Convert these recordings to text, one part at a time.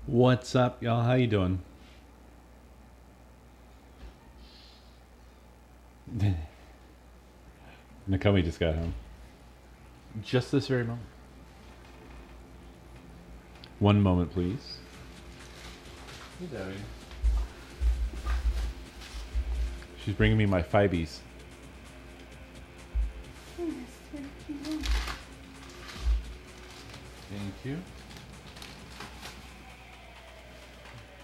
What's up, y'all? How you doing? Nakomi just got home. Just this very moment. One moment, please. Hey, Debbie. She's bringing me my Fibies. Thank you.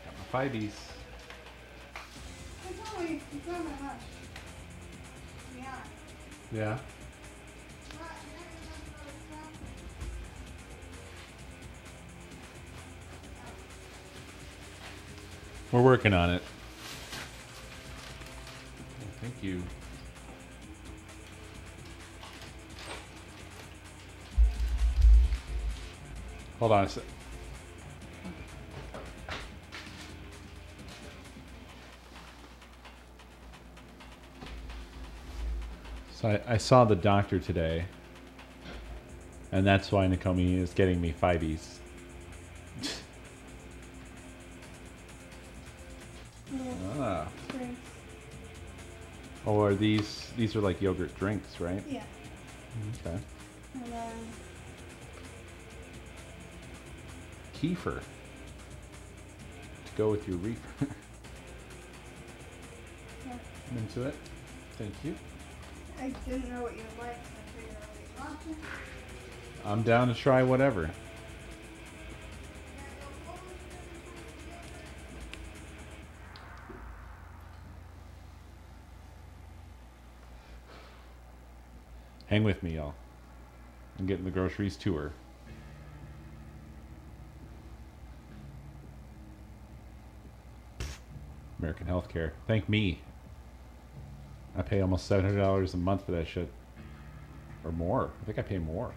Got my Fibies. It's not that much. Yeah. Yeah. We're working on it. Thank you. Hold on a sec. So I saw the doctor today, and that's why Nakomi is getting me Fibies. Ah. Drinks. Oh, are these are like yogurt drinks, right? Yeah. Okay. And then Kefir. To go with your reefer. yeah. I'm into it. Thank you. I didn't know what you would like, so I figured I'll leave options. I'm down to try whatever. Hang with me, y'all. I'm getting the groceries to her. American healthcare. Thank me. I pay almost $700 a month for that shit. Or more. I think I pay more.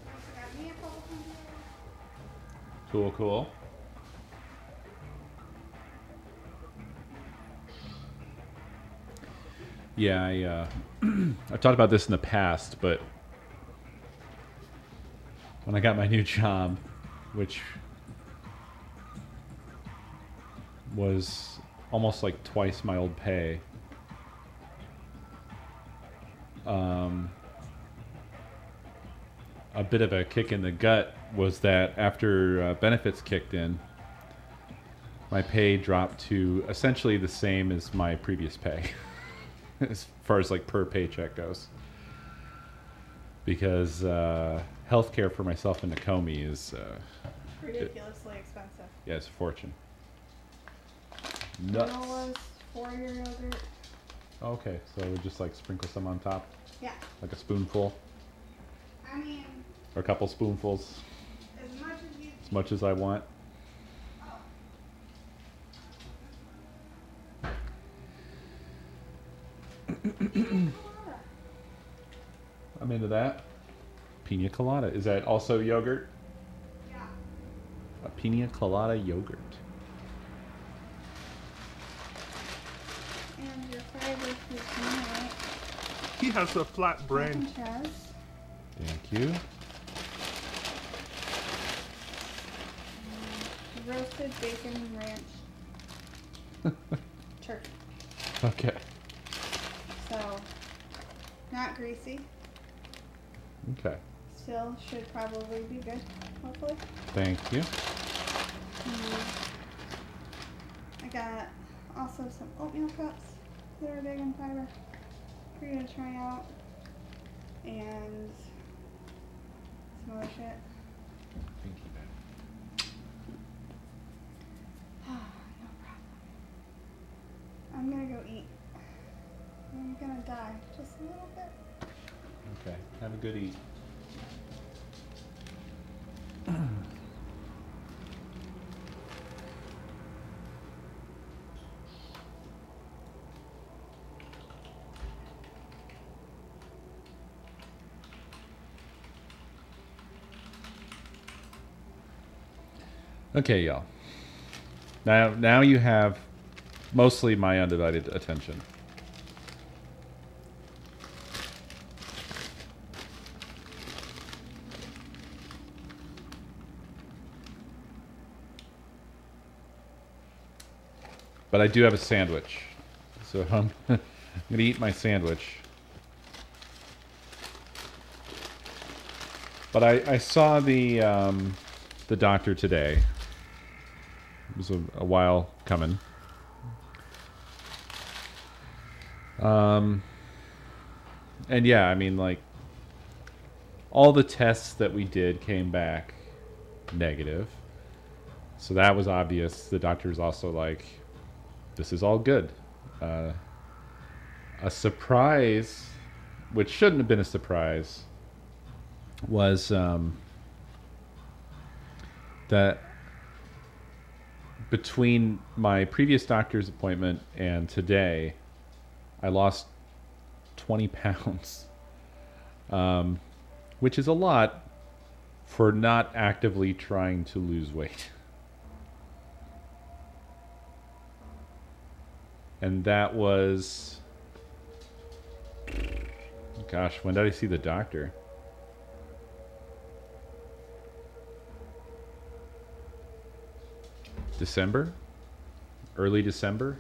Also got me a couple things. Cool, cool. Yeah, I've talked about this in the past, but when I got my new job, which was almost like twice my old pay, a bit of a kick in the gut was that after benefits kicked in, my pay dropped to essentially the same as my previous pay, as far as like per paycheck goes. Because healthcare for myself and Nakomi is Ridiculously expensive. yeah, it's a fortune. Dino Nuts. was 4-year yogurt. Okay, so we just like sprinkle some on top, Yeah. like a spoonful I mean, or a couple spoonfuls, as much as you. as much as I want. I'm into that. Pina colada. Is that also yogurt? Yeah. A pina colada yogurt. And your fried roast right? He has a flat brain. Mac and cheese. Thank you. Roasted bacon ranch turkey. Okay. So, not greasy. Okay. Still should probably be good, hopefully. Thank you. I got also some oatmeal cups that are big in fiber for you to try out. And some other shit. Thank you, babe. No problem. I'm gonna go eat. I'm gonna die just a little bit. Okay. Have a good eat. Okay, y'all. Now you have mostly my undivided attention. But I do have a sandwich, so I'm gonna eat my sandwich. But I saw the doctor today. It was a while coming. And yeah, I mean, like, all the tests that we did came back negative. So that was obvious. The doctor was also like, this is all good. A surprise, which shouldn't have been a surprise, was that between my previous doctor's appointment and today, I lost 20 pounds, which is a lot for not actively trying to lose weight. And that was, gosh, when did I see the doctor? December? Early December?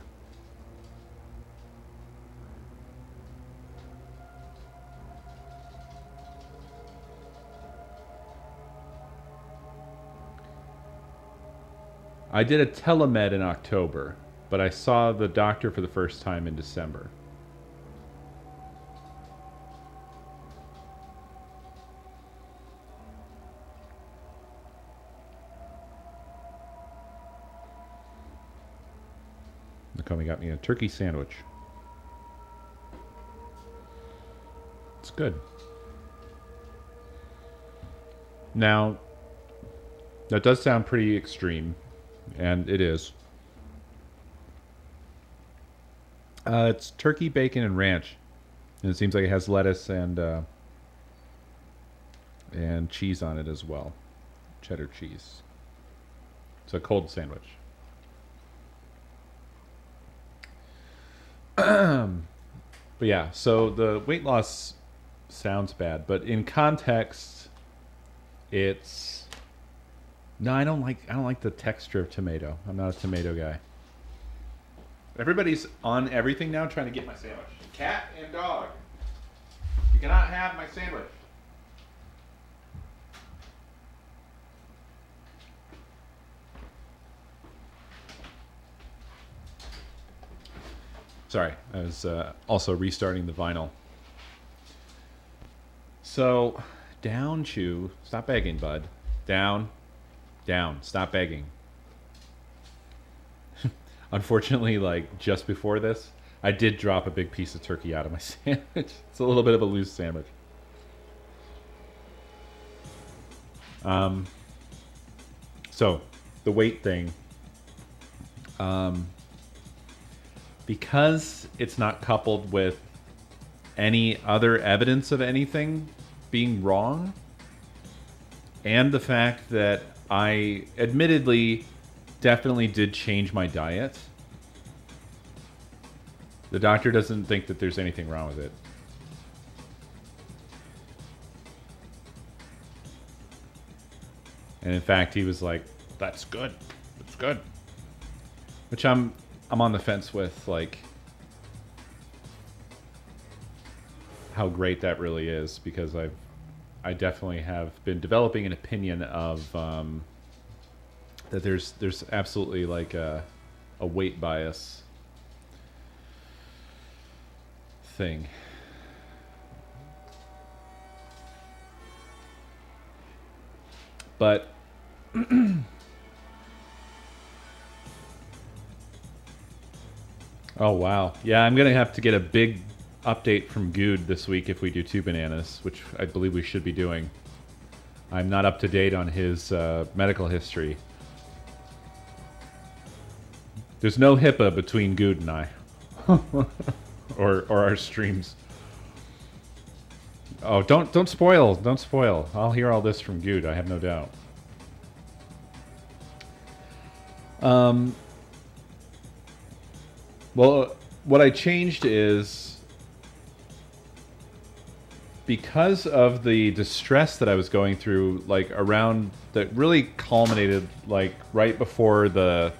I did a telemed in October, but I saw the doctor for the first time in December. Nakomi got me a turkey sandwich. It's good. Now, that does sound pretty extreme, and it is. It's turkey, bacon, and ranch, and it seems like it has lettuce and cheese on it as well, cheddar cheese. It's a cold sandwich. But yeah, so the weight loss sounds bad, but in context, it's no. I don't like the texture of tomato. I'm not a tomato guy. Everybody's on everything now trying to get my sandwich. Cat and dog. You cannot have my sandwich. Sorry, I was also restarting the vinyl. So, down, Chew. Stop begging, bud. Down. Down. Stop begging. Unfortunately, like, just before this, I did drop a big piece of turkey out of my sandwich. It's a little bit of a loose sandwich. So, the weight thing. Because it's not coupled with any other evidence of anything being wrong, and the fact that I admittedly definitely did change my diet, the doctor doesn't think that there's anything wrong with it. And in fact, he was like, "That's good. That's good." Which I'm on the fence with, like, how great that really is, because I definitely have been developing an opinion of that there's absolutely like a weight bias thing. But oh wow, yeah, I'm gonna have to get a big update from Good this week if we do 2 bananas, which I believe we should be doing. I'm not up to date on his medical history. There's no HIPAA between Good and I, or our streams. Oh, don't spoil, don't spoil. I'll hear all this from Good, I have no doubt. Well, what I changed is because of the distress that I was going through, like around that really culminated like right before the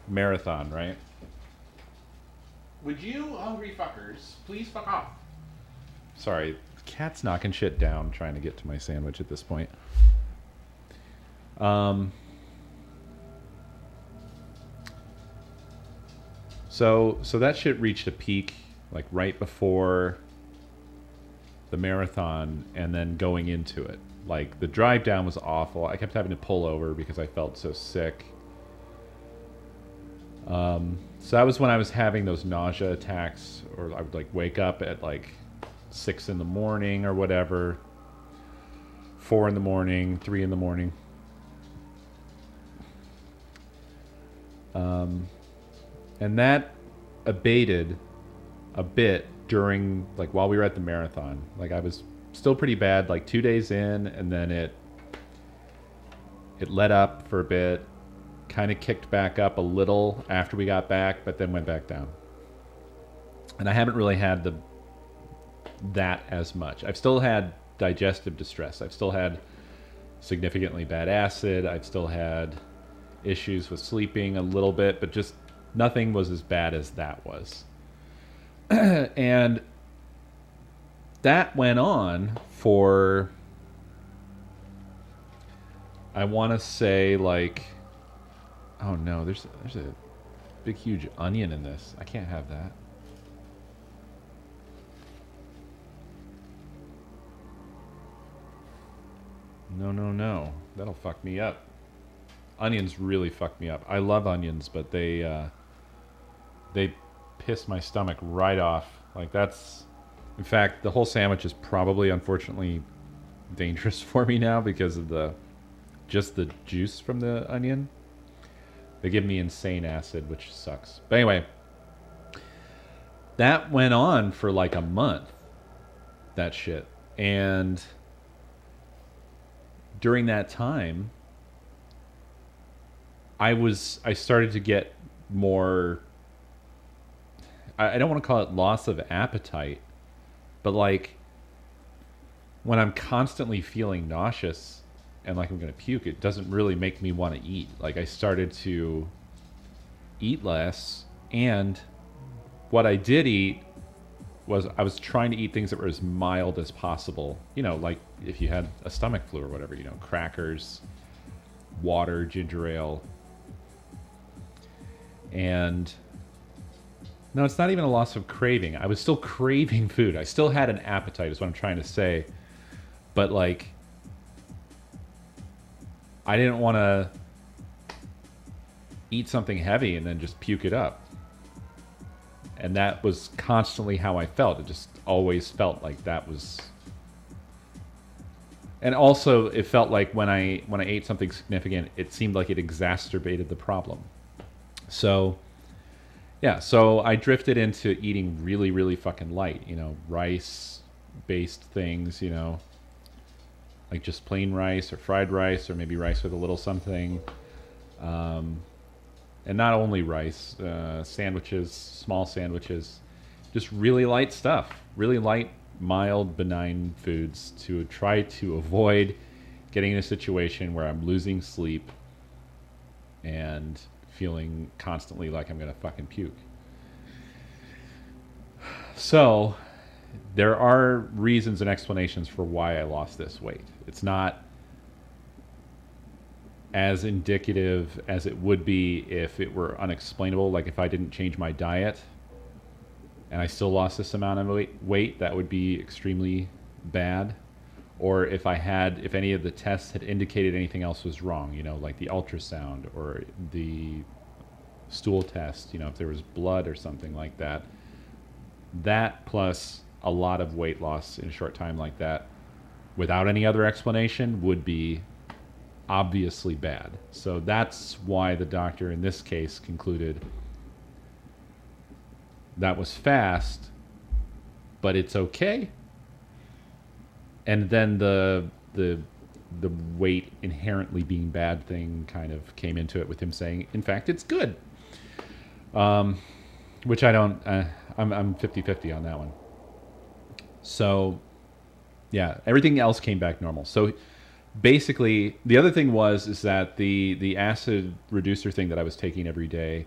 marathon, right? Would you hungry fuckers please fuck off? Sorry, the cat's knocking shit down trying to get to my sandwich at this point. So that shit reached a peak like right before the marathon and then going into it. Like the drive down was awful. I kept having to pull over because I felt so sick. So that was when I was having those nausea attacks, or I would like wake up at like 6 in the morning or whatever, 4 in the morning, 3 in the morning. And that abated a bit during, like, while we were at the marathon. Like, I was still pretty bad, like 2 days in, and then it let up for a bit, kind of kicked back up a little after we got back, but then went back down. And I haven't really had that as much. I've still had digestive distress. I've still had significantly bad acid. I've still had issues with sleeping a little bit, but just nothing was as bad as that was. And that went on for, I want to say, like, oh no, there's a big huge onion in this. I can't have that. No. That'll fuck me up. Onions really fuck me up. I love onions, but they piss my stomach right off. Like, that's, in fact, the whole sandwich is probably, unfortunately, dangerous for me now because of just the juice from the onion. They give me insane acid, which sucks. But anyway, that went on for like a month, that shit. And during that time, I started to get more, I don't want to call it loss of appetite, but like when I'm constantly feeling nauseous and like I'm going to puke, it doesn't really make me want to eat. Like, I started to eat less, and what I did eat was I was trying to eat things that were as mild as possible. You know, like if you had a stomach flu or whatever, you know, crackers, water, ginger ale. And no, it's not even a loss of craving. I was still craving food. I still had an appetite, is what I'm trying to say. But like, I didn't want to eat something heavy and then just puke it up. And that was constantly how I felt. It just always felt like that was. And also, it felt like when I ate something significant, it seemed like it exacerbated the problem. So, yeah, so I drifted into eating really, really fucking light, you know, rice-based things, you know, like just plain rice or fried rice or maybe rice with a little something. And not only rice, sandwiches, small sandwiches, just really light stuff, really light, mild, benign foods to try to avoid getting in a situation where I'm losing sleep and feeling constantly like I'm going to fucking puke. So there are reasons and explanations for why I lost this weight. It's not as indicative as it would be if it were unexplainable. Like if I didn't change my diet and I still lost this amount of weight, that would be extremely bad. Or if any of the tests had indicated anything else was wrong, you know, like the ultrasound or the stool test, you know, if there was blood or something like that. That plus a lot of weight loss in a short time like that, without any other explanation, would be obviously bad. So that's why the doctor in this case concluded that was fast, but it's okay. And then the weight inherently being bad thing kind of came into it with him saying, in fact, it's good. which I don't. I'm 50-50 on that one. So, yeah, everything else came back normal. So, basically, the other thing is that the acid reducer thing that I was taking every day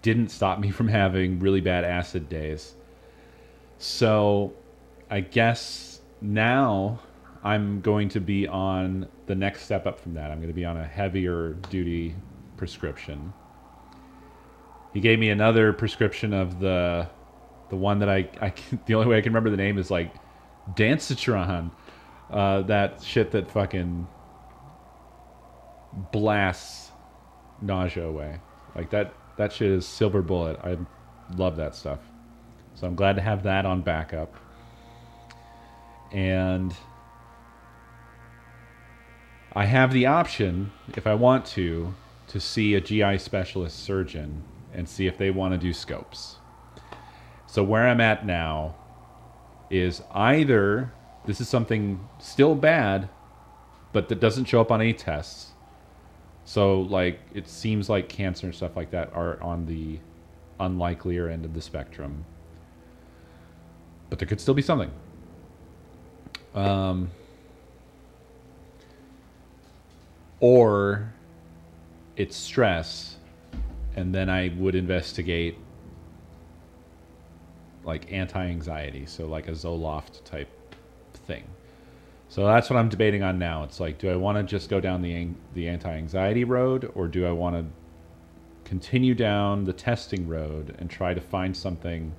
didn't stop me from having really bad acid days. So, I guess now I'm going to be on the next step up from that. I'm going to be on a heavier duty prescription. He gave me another prescription of the one that the only way I can remember the name is like Dancitron. That shit that fucking blasts nausea away. Like that shit is silver bullet. I love that stuff. So I'm glad to have that on backup. And I have the option, if I want to see a GI specialist surgeon and see if they want to do scopes. So where I'm at now is either this is something still bad, but that doesn't show up on any tests. So like it seems like cancer and stuff like that are on the unlikelier end of the spectrum. But there could still be something. Or it's stress, and then I would investigate like anti-anxiety, so like a Zoloft type thing. So that's what I'm debating on now. It's like, do I want to just go down the anti-anxiety road, or do I want to continue down the testing road and try to find something,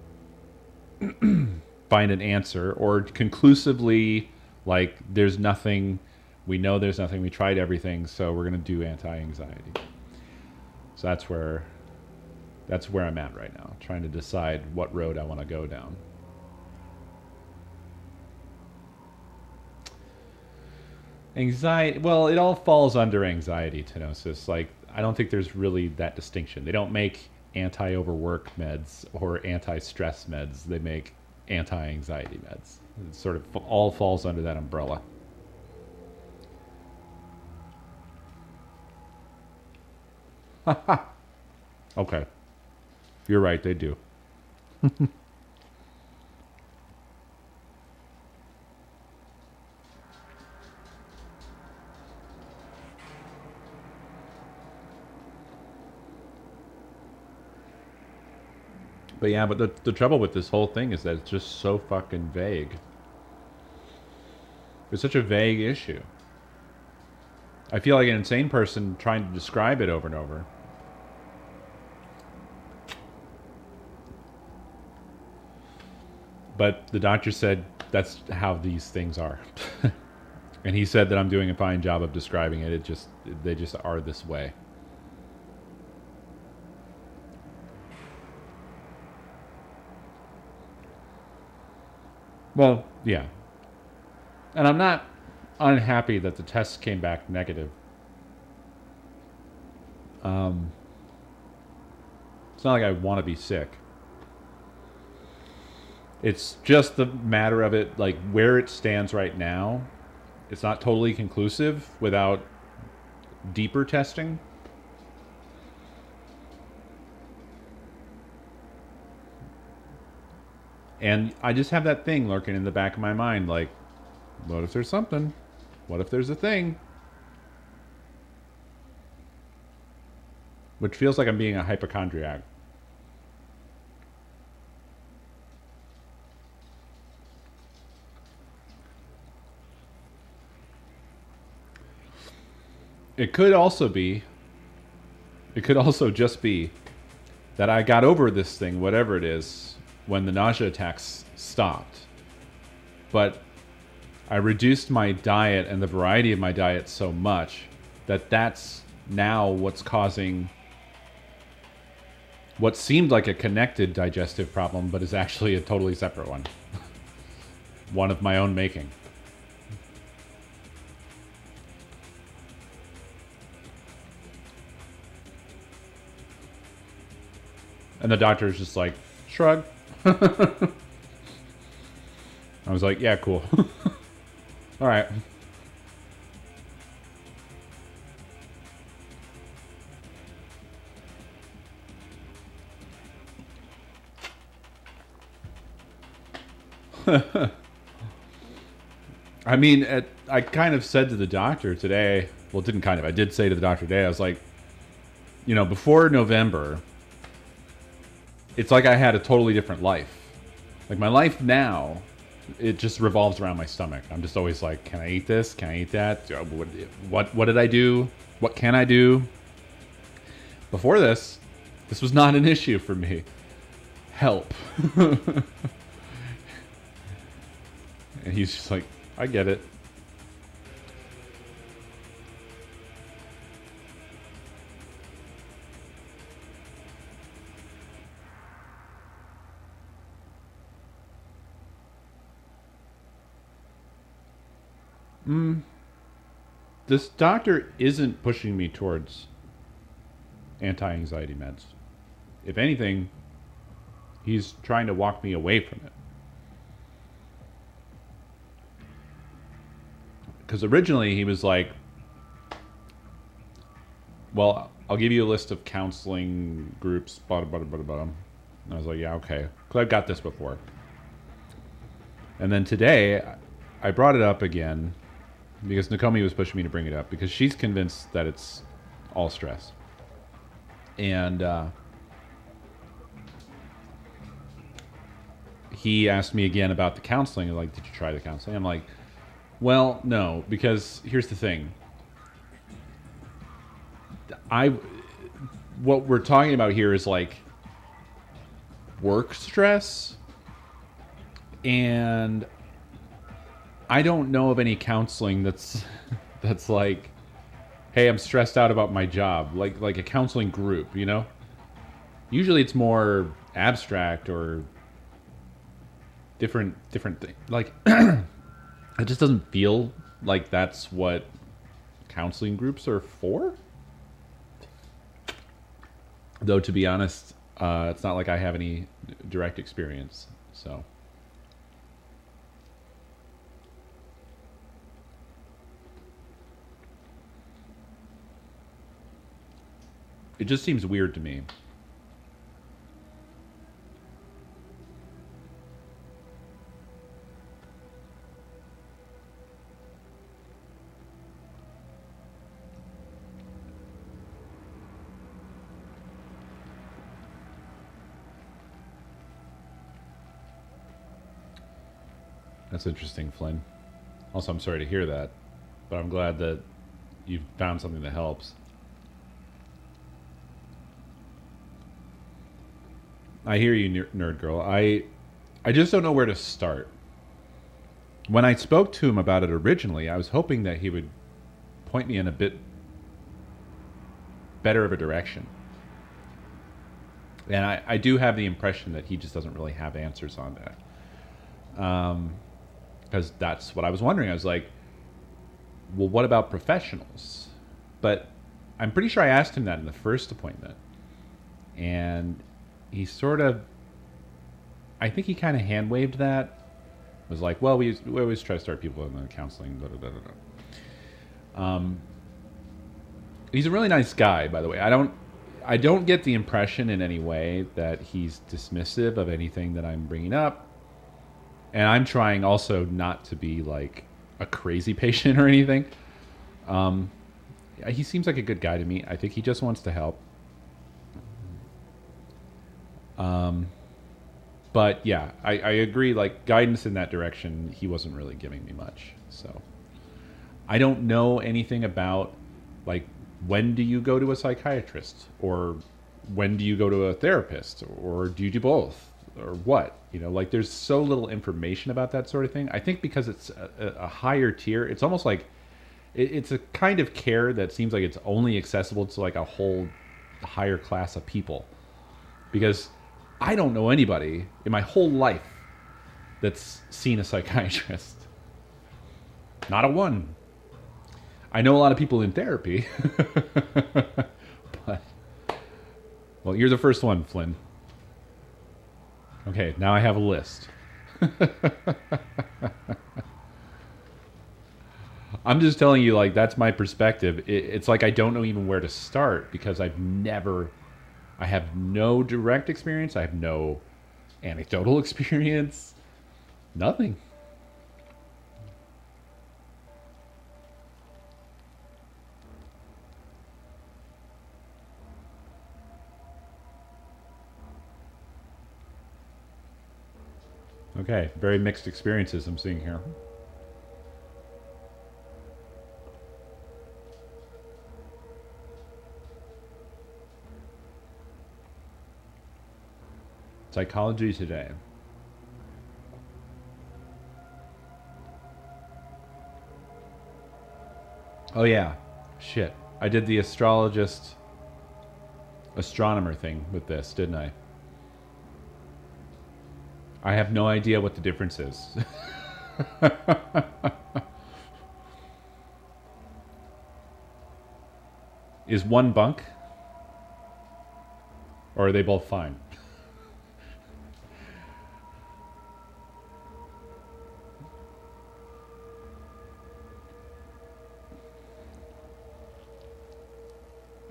find an answer, or conclusively, like, there's nothing, we know there's nothing, we tried everything, so we're going to do anti-anxiety. So that's where I'm at right now, trying to decide what road I want to go down. Anxiety, well, it all falls under anxiety tenosis. Like, I don't think there's really that distinction. They don't make anti-overwork meds or anti-stress meds. They make anti-anxiety meds. It sort of all falls under that umbrella. Okay. You're right, they do. But yeah, but the trouble with this whole thing is that it's just so fucking vague. It's such a vague issue. I feel like an insane person trying to describe it over and over. But the doctor said that's how these things are. And he said that I'm doing a fine job of describing it. They just are this way. Well, yeah. And I'm not unhappy that the tests came back negative. It's not like I want to be sick. It's just the matter of it, like where it stands right now. It's not totally conclusive without deeper testing. And I just have that thing lurking in the back of my mind, like, what if there's something? What if there's a thing? Which feels like I'm being a hypochondriac. It could also just be that I got over this thing, whatever it is, when the nausea attacks stopped. But I reduced my diet and the variety of my diet so much that that's now what's causing what seemed like a connected digestive problem, but is actually a totally separate one. One of my own making. And the doctor's just like, shrug. I was like, yeah, cool. All right. I mean, I kind of said to the doctor today, well, didn't kind of, I did say to the doctor today, I was like, before November, it's like I had a totally different life. Like my life now, it just revolves around my stomach. I'm just always like, can I eat this? Can I eat that? What did I do? What can I do? Before this was not an issue for me. Help. And he's just like, I get it. This doctor isn't pushing me towards anti-anxiety meds. If anything, he's trying to walk me away from it. Because originally he was like, well, I'll give you a list of counseling groups, blah, blah, blah, blah, blah. And I was like, yeah, okay. Because I've got this before. And then today, I brought it up again because Nakomi was pushing me to bring it up because she's convinced that it's all stress. And he asked me again about the counseling. Like, did you try the counseling? I'm like, well, no, because here's the thing. What we're talking about here is like work stress, and I don't know of any counseling that's like, hey, I'm stressed out about my job, like a counseling group, Usually it's more abstract or different thing. Like it just doesn't feel like that's what counseling groups are for. Though, to be honest, it's not like I have any direct experience, so. It just seems weird to me. That's interesting, Flynn. Also, I'm sorry to hear that, but I'm glad that you've found something that helps. I hear you, nerd girl. I just don't know where to start. When I spoke to him about it originally, I was hoping that he would point me in a bit better of a direction. And I do have the impression that he just doesn't really have answers on that. Because that's what I was wondering. I was like, well, what about professionals? But I'm pretty sure I asked him that in the first appointment. And he sort of, I think he kind of hand waved that. Was like, well, we always try to start people in the counseling. Blah, blah, blah, blah. He's a really nice guy, by the way. I don't get the impression in any way that he's dismissive of anything that I'm bringing up. And I'm trying also not to be like a crazy patient or anything. He seems like a good guy to me. I think he just wants to help. But yeah, I agree. Like guidance in that direction, he wasn't really giving me much. So I don't know anything about like when do you go to a psychiatrist or when do you go to a therapist or do you do both or what? Like there's so little information about that sort of thing. I think because it's a higher tier, it's almost like it's a kind of care that seems like it's only accessible to like a whole higher class of people. Because I don't know anybody in my whole life that's seen a psychiatrist. Not a one. I know a lot of people in therapy. But, well, you're the first one, Flynn. Okay, now I have a list. I'm just telling you, like, that's my perspective. It's like I don't know even where to start because I have no direct experience. I have no anecdotal experience. Nothing. Okay, very mixed experiences I'm seeing here. Psychology Today. Oh yeah, shit. I did the astronomer thing with this, didn't I? I have no idea what the difference is. Is one bunk? Or are they both fine?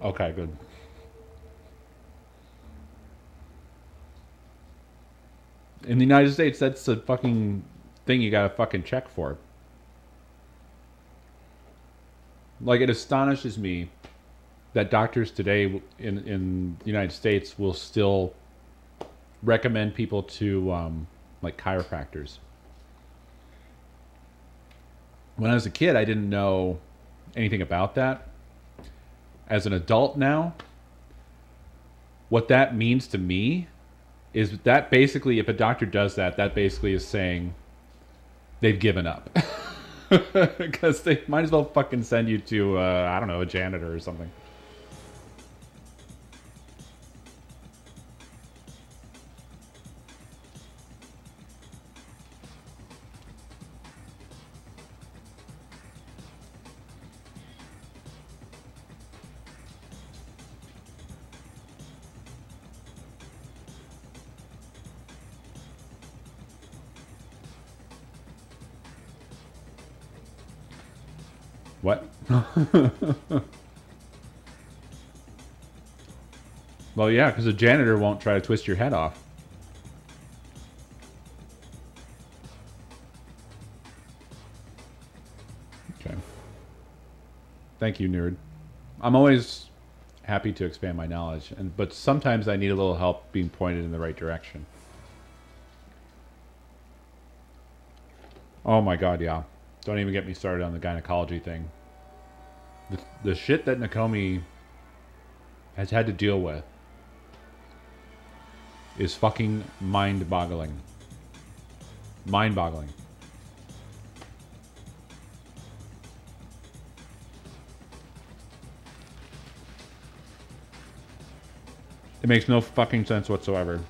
Okay, good. In the United States, that's a fucking thing you gotta fucking check for. Like, it astonishes me that doctors today in the United States will still recommend people to, like, chiropractors. When I was a kid, I didn't know anything about that. As an adult now, what that means to me is that basically, if a doctor does that, that basically is saying they've given up. Because they might as well fucking send you to, I don't know, a janitor or something. What? Well, yeah, because a janitor won't try to twist your head off. Okay. Thank you, nerd. I'm always happy to expand my knowledge, but sometimes I need a little help being pointed in the right direction. Oh my god, yeah. Don't even get me started on the gynecology thing. The shit that Nakomi has had to deal with is fucking mind-boggling. Mind-boggling. It makes no fucking sense whatsoever.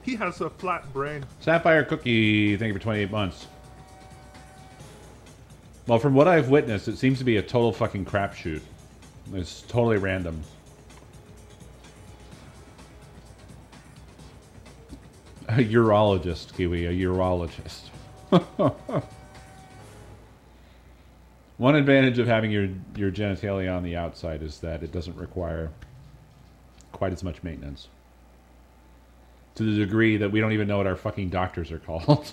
He has a flat brain. Sapphire Cookie, thank you for 28 months. Well, from what I've witnessed, it seems to be a total fucking crapshoot. It's totally random. A urologist, Kiwi, a urologist. One advantage of having your genitalia on the outside is that it doesn't require quite as much maintenance. To the degree that we don't even know what our fucking doctors are called.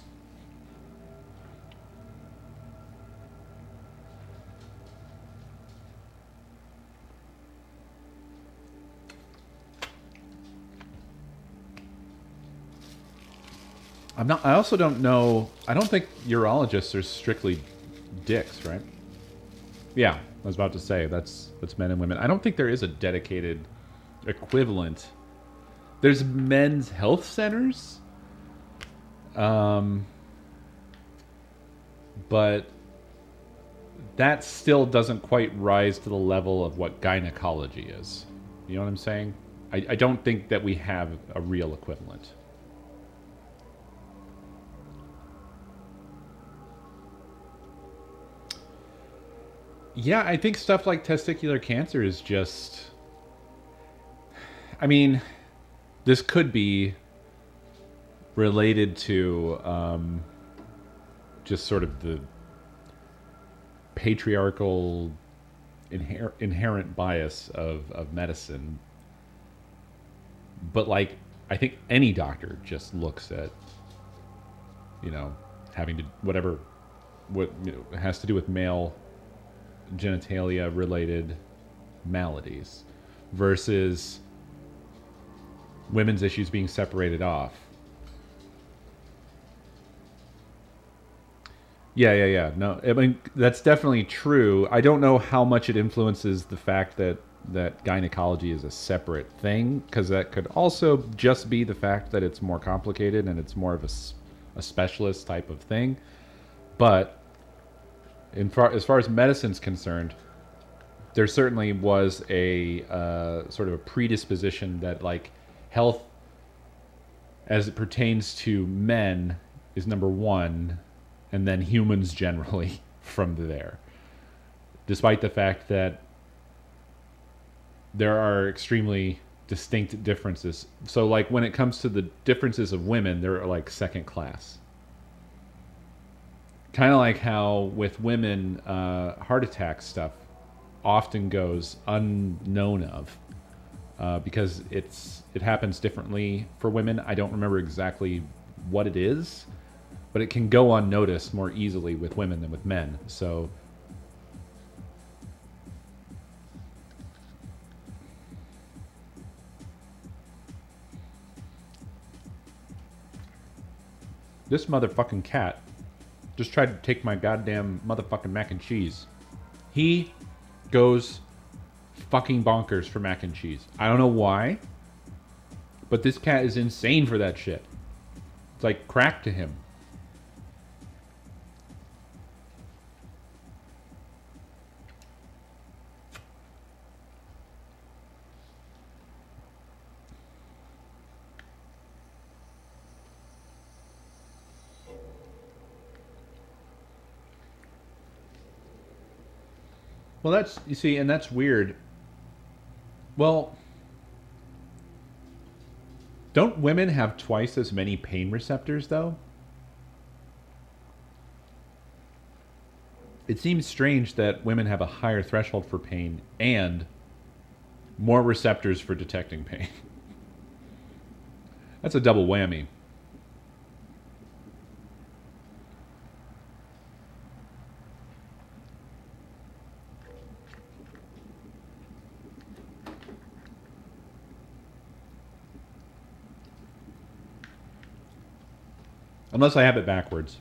I also don't know. I don't think urologists are strictly dicks, right? Yeah, I was about to say that's men and women. I don't think there is a dedicated equivalent. There's men's health centers, but that still doesn't quite rise to the level of what gynecology is. You know what I'm saying? I don't think that we have a real equivalent. Yeah, I think stuff like testicular cancer is just... I mean, this could be related to just sort of the patriarchal inherent bias of medicine. But like, I think any doctor just looks at, having to what has to do with male genitalia related maladies versus women's issues being separated off. Yeah. No, I mean, that's definitely true. I don't know how much it influences the fact that gynecology is a separate thing, because that could also just be the fact that it's more complicated and it's more of a specialist type of thing. But as far as medicine's concerned, there certainly was a sort of a predisposition that like health as it pertains to men is number one, and then humans generally from there. Despite the fact that there are extremely distinct differences. So like when it comes to the differences of women, they're like second class. Kind of like how with women, heart attack stuff often goes unknown of, because it happens differently for women. I don't remember exactly what it is, but it can go unnoticed more easily with women than with men. So this motherfucking cat just tried to take my goddamn motherfucking mac and cheese. He goes fucking bonkers for mac and cheese. I don't know why, but this cat is insane for that shit. It's like crack to him. Well, that's, you see, and that's weird. Well, don't women have twice as many pain receptors, though? It seems strange that women have a higher threshold for pain and more receptors for detecting pain. That's a double whammy. Unless I have it backwards.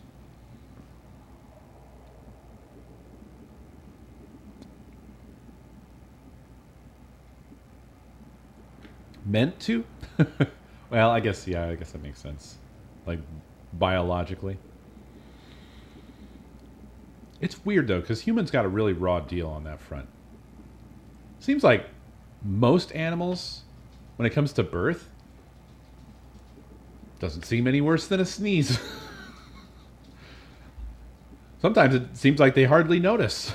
Meant to? Well, I guess that makes sense. Like, biologically. It's weird, though, because humans got a really raw deal on that front. Seems like most animals, when it comes to birth, doesn't seem any worse than a sneeze. Sometimes it seems like they hardly notice.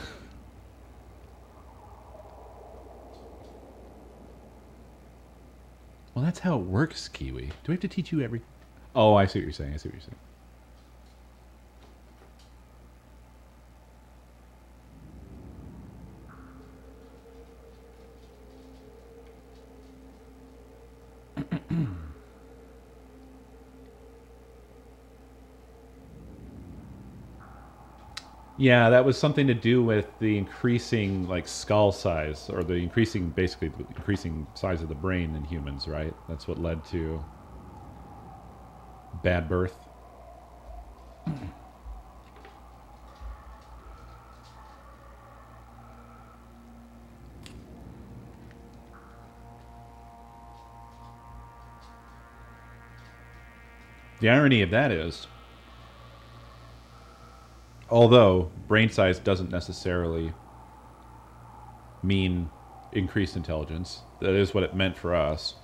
Well, that's how it works, Kiwi. Do we have to teach you every... Oh, I see what you're saying. Yeah, that was something to do with the increasing like skull size, or the increasing size of the brain in humans, right? That's what led to bad birth. The irony of that is, although brain size doesn't necessarily mean increased intelligence, that is what it meant for us.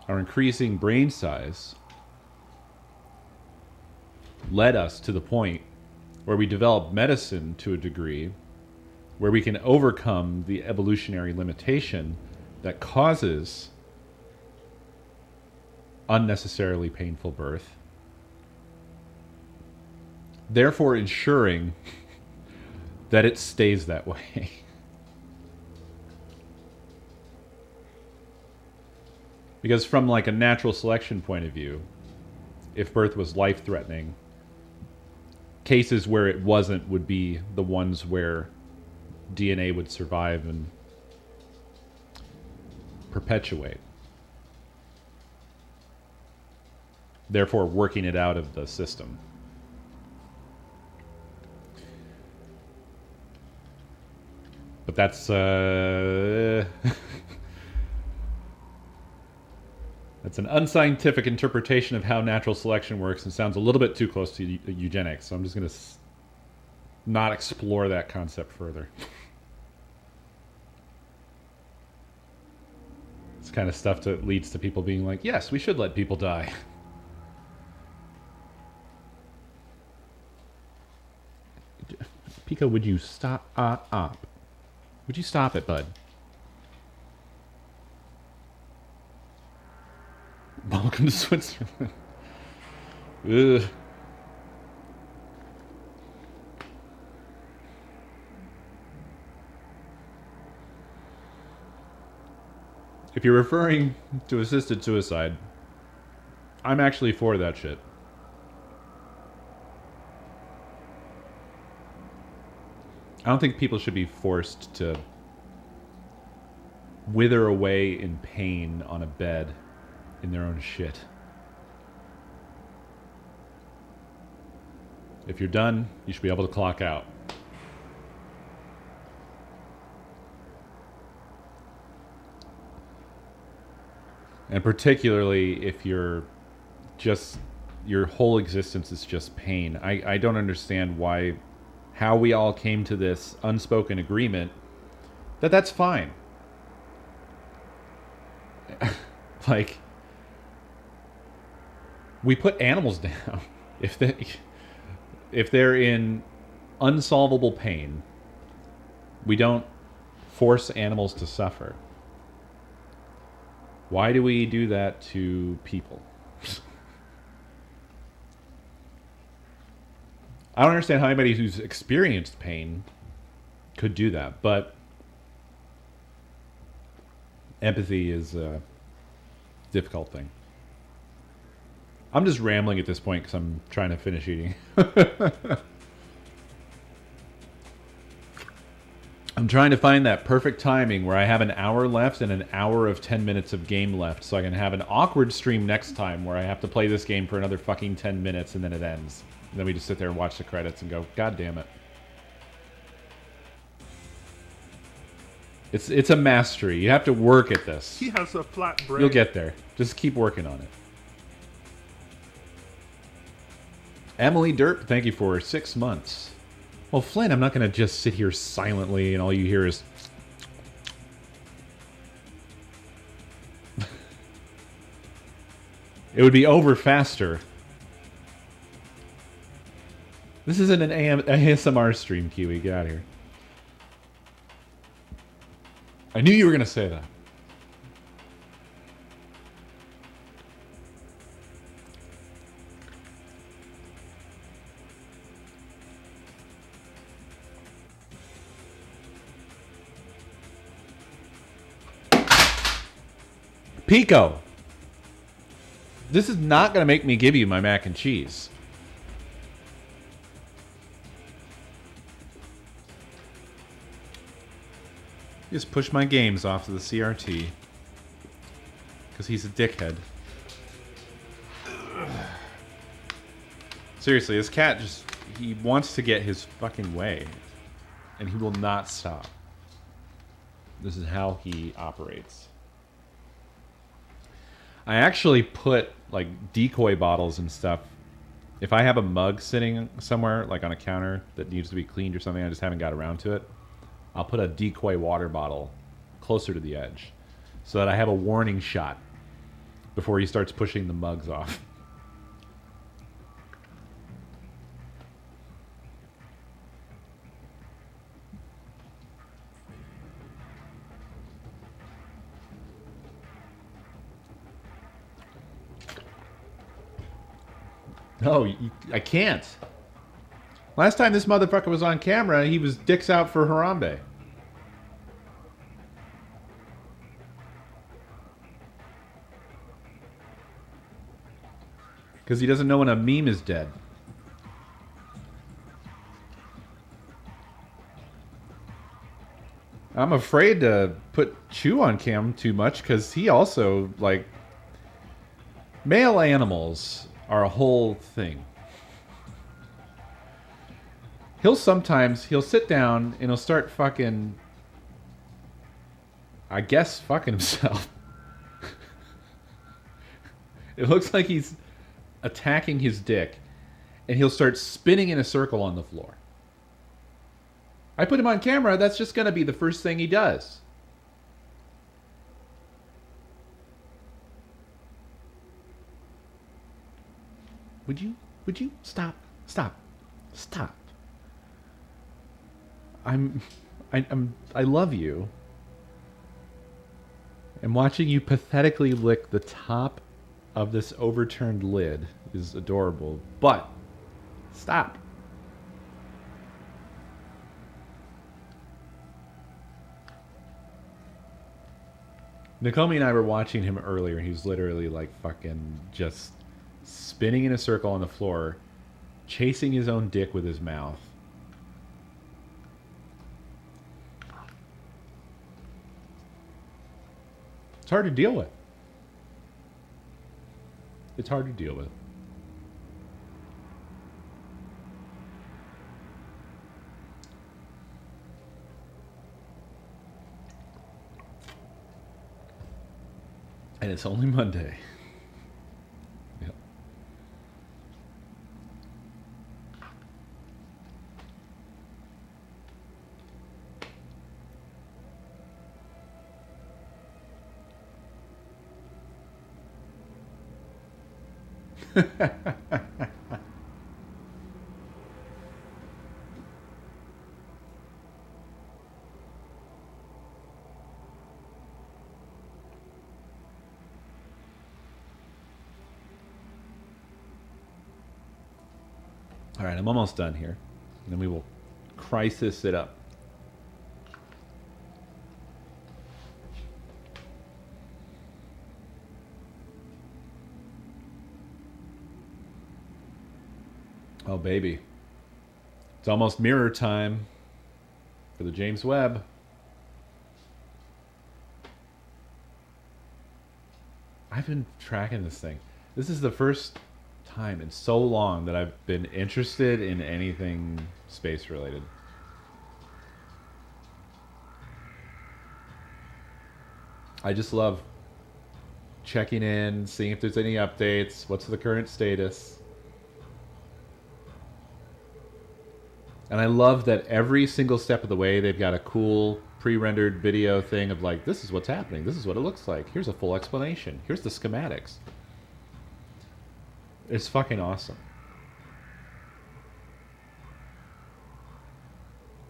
Our increasing brain size led us to the point where we developed medicine to a degree where we can overcome the evolutionary limitation that causes unnecessarily painful birth, therefore ensuring that it stays that way. Because from like a natural selection point of view, if birth was life-threatening, cases where it wasn't would be the ones where DNA would survive and perpetuate. Therefore, working it out of the system. But that's that's an unscientific interpretation of how natural selection works and sounds a little bit too close to eugenics. So I'm just going to not explore that concept further. It's kind of stuff that leads to people being like, yes, we should let people die. Pico, would you stop? Would you stop it, bud? Welcome to Switzerland. Ugh. If you're referring to assisted suicide, I'm actually for that shit. I don't think people should be forced to wither away in pain on a bed in their own shit. If you're done, you should be able to clock out. And particularly if you're just, your whole existence is just pain. I don't understand how we all came to this unspoken agreement that that's fine. Like, we put animals down. If they're in unsolvable pain, we don't force animals to suffer. Why do we do that to people? I don't understand how anybody who's experienced pain could do that, but empathy is a difficult thing. I'm just rambling at this point because I'm trying to finish eating. I'm trying to find that perfect timing where I have an hour left and an hour of 10 minutes of game left, so I can have an awkward stream next time where I have to play this game for another fucking 10 minutes and then it ends. And then we just sit there and watch the credits and go, God damn it. It's a mastery. You have to work at this. He has a flat brain. You'll get there. Just keep working on it. Emily Derp, thank you for 6 months. Well, Flynn, I'm not going to just sit here silently and all you hear is... It would be over faster. This isn't an ASMR stream, Kiwi. Get out of here. I knew you were going to say that. Pico, this is not going to make me give you my mac and cheese. Just push my games off to the CRT. Because he's a dickhead. Seriously, this cat just... He wants to get his fucking way. And he will not stop. This is how he operates. I actually put, like, decoy bottles and stuff. If I have a mug sitting somewhere, like on a counter that needs to be cleaned or something, I just haven't got around to it, I'll put a decoy water bottle closer to the edge so that I have a warning shot before he starts pushing the mugs off. No, I can't. Last time this motherfucker was on camera, he was dicks out for Harambe. Because he doesn't know when a meme is dead. I'm afraid to put Chew on cam too much because he also, like... Male animals are a whole thing. He'll sit down and he'll start fucking... I guess fucking himself. It looks like he's attacking his dick, and he'll start spinning in a circle on the floor. I put him on camera, that's just going to be the first thing he does. Would you stop? I love you. And watching you pathetically lick the top of this overturned lid is adorable, but stop. Nakomi and I were watching him earlier. He's literally like fucking just spinning in a circle on the floor, chasing his own dick with his mouth. It's hard to deal with. It's hard to deal with. And it's only Monday. Yep. All right, I'm almost done here. And then we will crisis it up. Oh, baby. It's almost mirror time for the James Webb. I've been tracking this thing. This is the first time in so long that I've been interested in anything space related. I just love checking in, seeing if there's any updates, what's the current status. And I love that every single step of the way they've got a cool pre-rendered video thing of like, this is what's happening, this is what it looks like, here's a full explanation, here's the schematics. It's fucking awesome.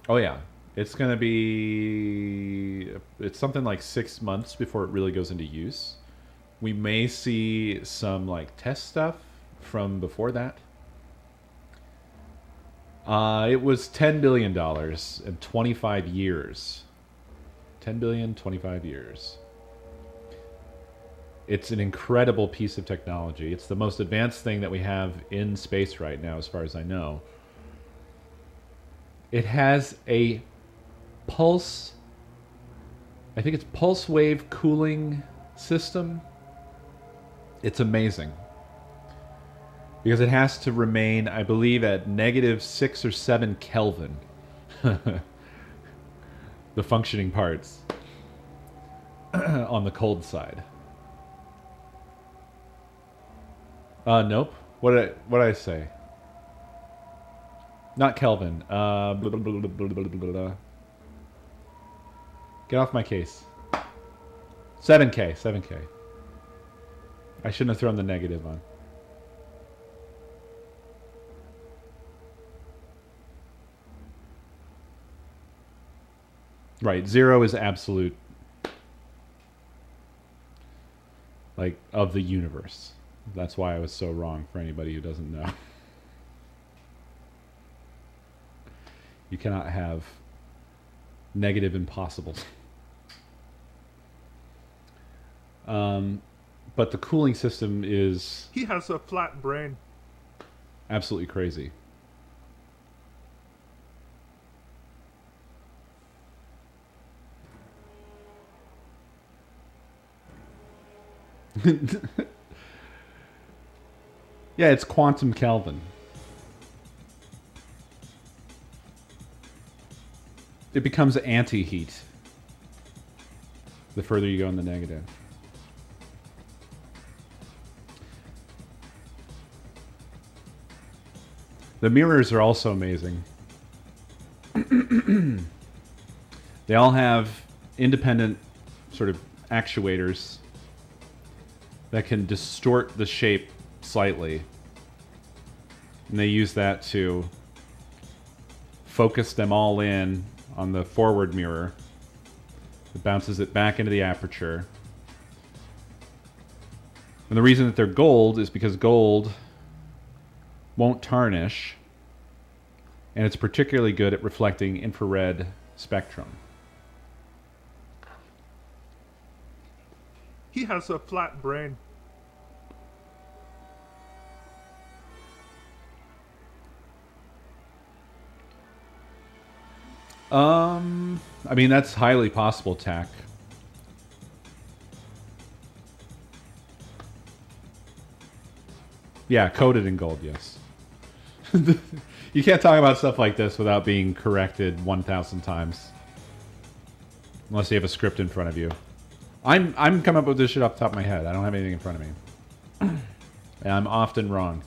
Oh yeah, it's gonna be... It's something like 6 months before it really goes into use. We may see some like test stuff from before that. It was $10 billion in 25 years. 10 billion, 25 years. It's an incredible piece of technology. It's the most advanced thing that we have in space right now, as far as I know. It has a pulse... I think it's pulse wave cooling system. It's amazing. Because it has to remain, I believe, at -6 or 7 Kelvin. The functioning parts. On the cold side. Nope. What did I say? Not Kelvin. Blah, blah, blah, blah, blah, blah, blah. Get off my case. 7K. 7K. I shouldn't have thrown the negative on. Right. 0 is absolute. Like, of the universe. That's why I was so wrong for anybody who doesn't know. You cannot have negative impossibles. But the cooling system is He has a flat brain. absolutely crazy. Yeah, it's quantum Kelvin. It becomes anti-heat the further you go in the negative. The mirrors are also amazing. They all have independent sort of actuators that can distort the shape slightly. And they use that to focus them all in on the forward mirror. It bounces it back into the aperture. And the reason that they're gold is because gold won't tarnish, and it's particularly good at reflecting infrared spectrum. He has a flat brain. I mean, that's highly possible, Tack. Yeah, coated in gold, yes. You can't talk about stuff like this without being corrected 1,000 times. Unless you have a script in front of you. I'm coming up with this shit off the top of my head. I don't have anything in front of me. And I'm often wrong.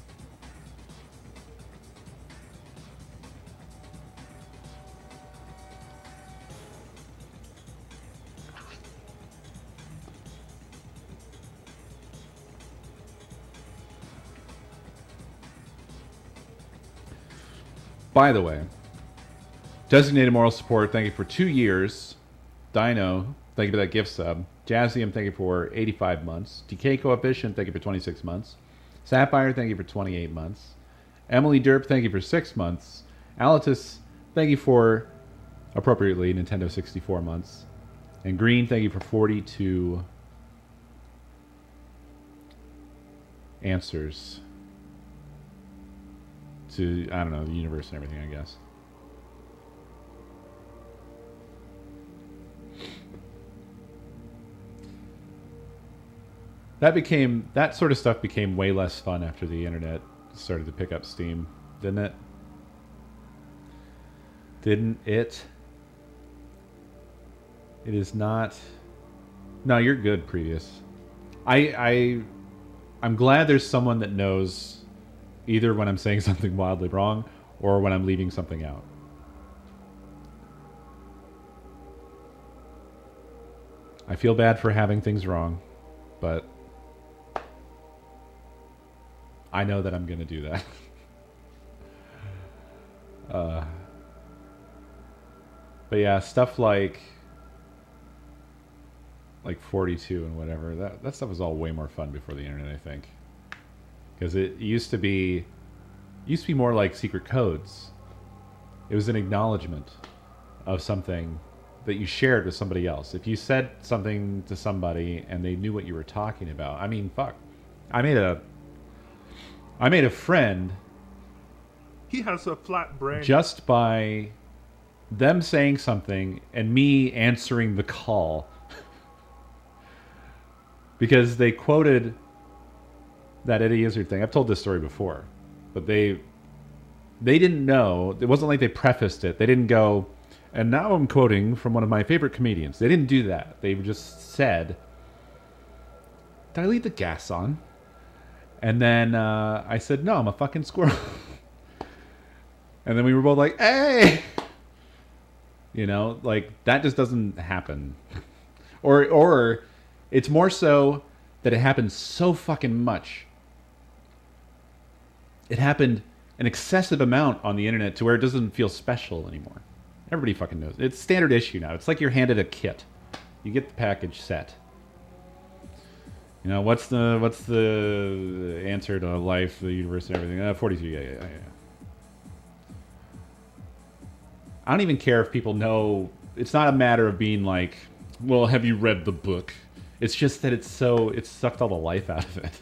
By the way, designated moral support, thank you for 2 years. Dino, thank you for that gift sub. Jazzium, thank you for 85 months. Decay Coefficient, thank you for 26 months. Sapphire, thank you for 28 months. Emily Derp, thank you for 6 months. Alatus, thank you for, appropriately, Nintendo 64 months. And Green, thank you for 42 answers to, I don't know, the universe and everything, I guess. That sort of stuff became way less fun after the internet started to pick up steam, didn't it? Didn't it? It is not. No, you're good, Previous. I'm glad there's someone that knows either when I'm saying something wildly wrong or when I'm leaving something out. I feel bad for having things wrong, but I know that I'm going to do that. But yeah, stuff like 42 and whatever, that stuff was all way more fun before the internet, I think. Because it used to be more like secret codes. It was an acknowledgement of something that you shared with somebody else. If you said something to somebody and they knew what you were talking about, I mean, fuck. I made a friend. He has a flat brain. Just by them saying something and me answering the call. Because they quoted that Eddie Izzard thing. I've told this story before, but they didn't know. It wasn't like they prefaced it. They didn't go, and now I'm quoting from one of my favorite comedians. They didn't do that. They just said, did I leave the gas on? And then I said, no, I'm a fucking squirrel. And then we were both like, hey! You know, like, that just doesn't happen. Or it's more so that it happens so fucking much. It happened an excessive amount on the internet to where it doesn't feel special anymore. Everybody fucking knows. It's standard issue now. It's like you're handed a kit. You get the package set. You know, what's the answer to life, the universe, and everything? 42, yeah. I don't even care if people know. It's not a matter of being like, well, have you read the book? It's just that it's sucked all the life out of it.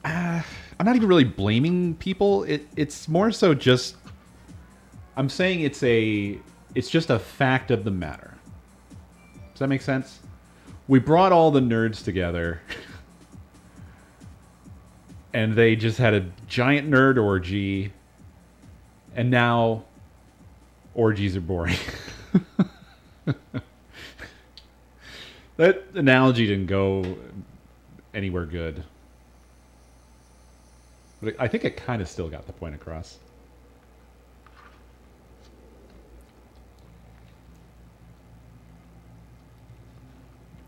I'm not even really blaming people. It's more so just, I'm saying it's just a fact of the matter. Does that make sense? We brought all the nerds together and they just had a giant nerd orgy, and now orgies are boring. That analogy didn't go anywhere good. But I think it kind of still got the point across.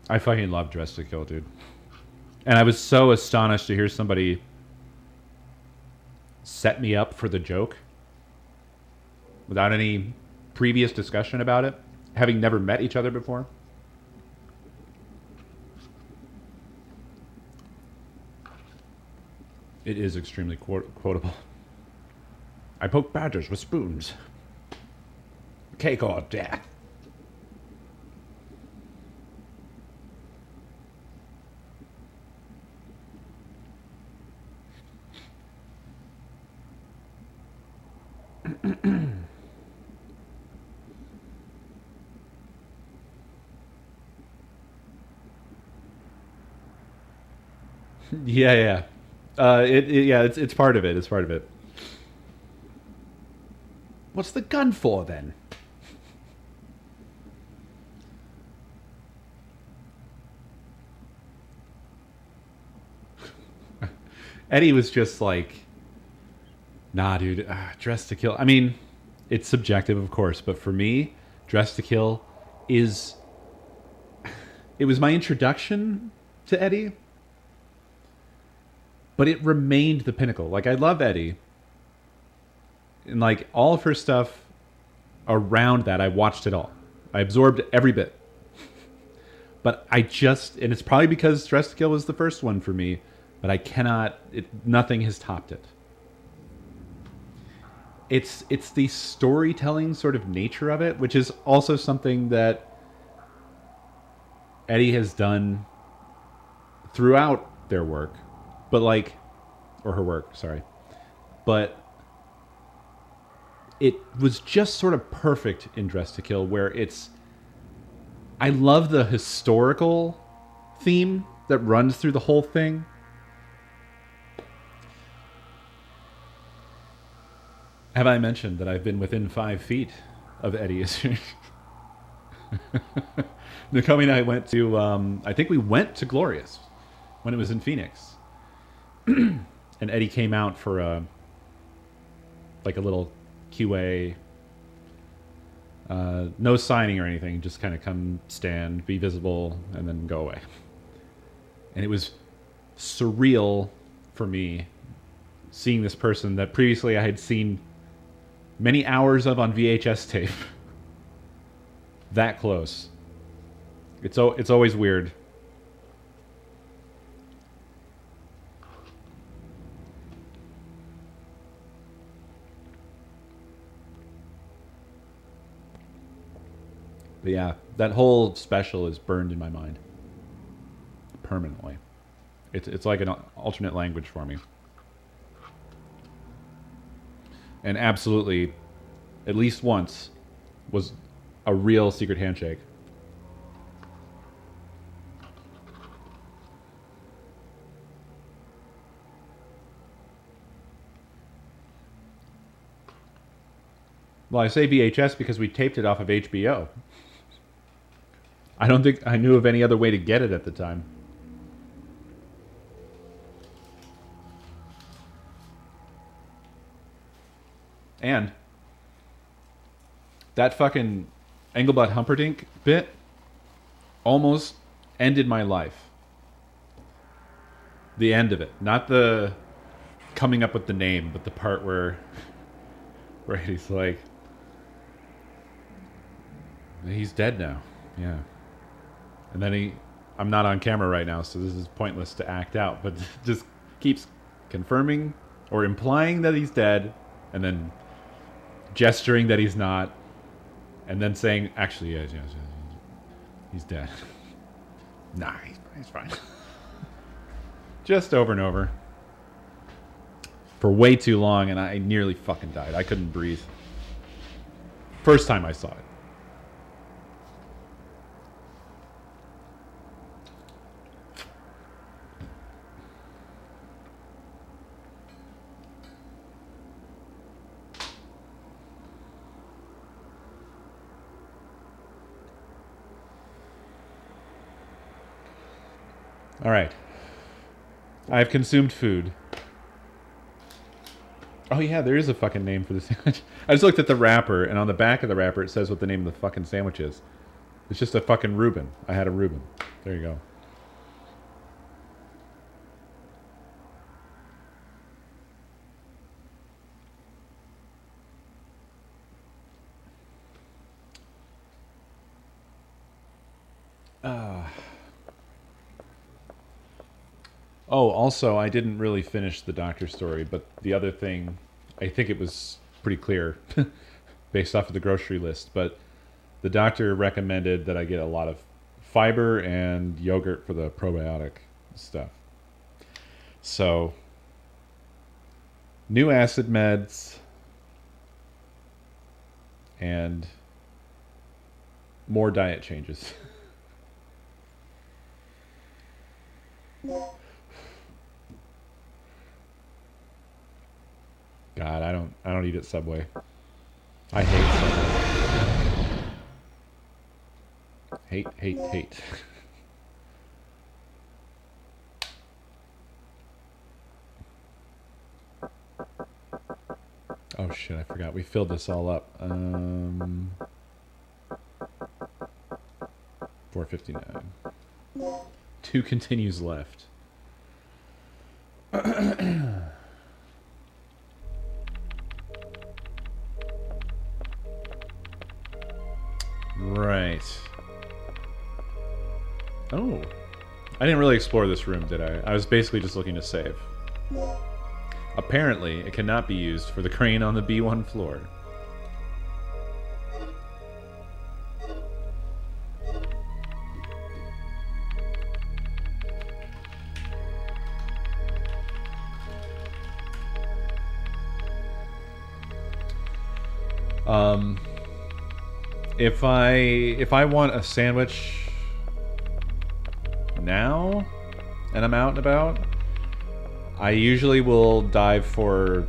I fucking love Dress to Kill, dude. And I was so astonished to hear somebody set me up for the joke without any previous discussion about it, having never met each other before. It is extremely quotable. I poke badgers with spoons. Cake or death. Yeah. It's part of it. It's part of it. What's the gun for then? Eddie was just like, nah, dude, Dress to Kill. I mean, it's subjective, of course, but for me, Dress to Kill is... It was my introduction to Eddie, but it remained the pinnacle. Like, I love Eddie. And, like, all of her stuff around that, I watched it all. I absorbed every bit. But I just... And it's probably because Dress to Kill was the first one for me, but I cannot... nothing has topped it. It's the storytelling sort of nature of it, which is also something that Eddie has done throughout their work. But like, or her work, sorry. But it was just sort of perfect in Dress to Kill, where it's... I love the historical theme that runs through the whole thing. Have I mentioned that I've been within 5 feet of Eddie Izzard? Nakomi and I went to, I think we went to Glorious when it was in Phoenix. And Eddie came out for like a little QA, no signing or anything, just kind of come stand, be visible, and then go away. And it was surreal for me seeing this person that previously I had seen many hours of on VHS tape. That close. It's always weird. But yeah, that whole special is burned in my mind permanently. It's like an alternate language for me. And absolutely, at least once, was a real secret handshake. Well, I say VHS because we taped it off of HBO. I don't think I knew of any other way to get it at the time. And that fucking Engelbert Humperdinck bit almost ended my life. The end of it. Not the coming up with the name, but the part where he's like, he's dead now. Yeah. And then I'm not on camera right now, so this is pointless to act out, but just keeps confirming or implying that he's dead, and then gesturing that he's not, and then saying, actually, yes, he's dead. Nah, he's fine. Just over and over. For way too long, and I nearly fucking died. I couldn't breathe. First time I saw it. All right. I've consumed food. Oh yeah, there is a fucking name for the sandwich. I just looked at the wrapper, and on the back of the wrapper it says what the name of the fucking sandwich is. It's just a fucking Reuben. I had a Reuben. There you go. Oh, also, I didn't really finish the doctor story, but the other thing, I think it was pretty clear based off of the grocery list, but the doctor recommended that I get a lot of fiber and yogurt for the probiotic stuff. So, new acid meds and more diet changes. God, I don't eat at Subway. I hate Subway. Hate. Oh shit, I forgot. We filled this all up. 459. 2 continues left. Right. Oh. I didn't really explore this room, did I? I was basically just looking to save. Apparently, it cannot be used for the crane on the B1 floor. If I want a sandwich now and I'm out and about, I usually will dive for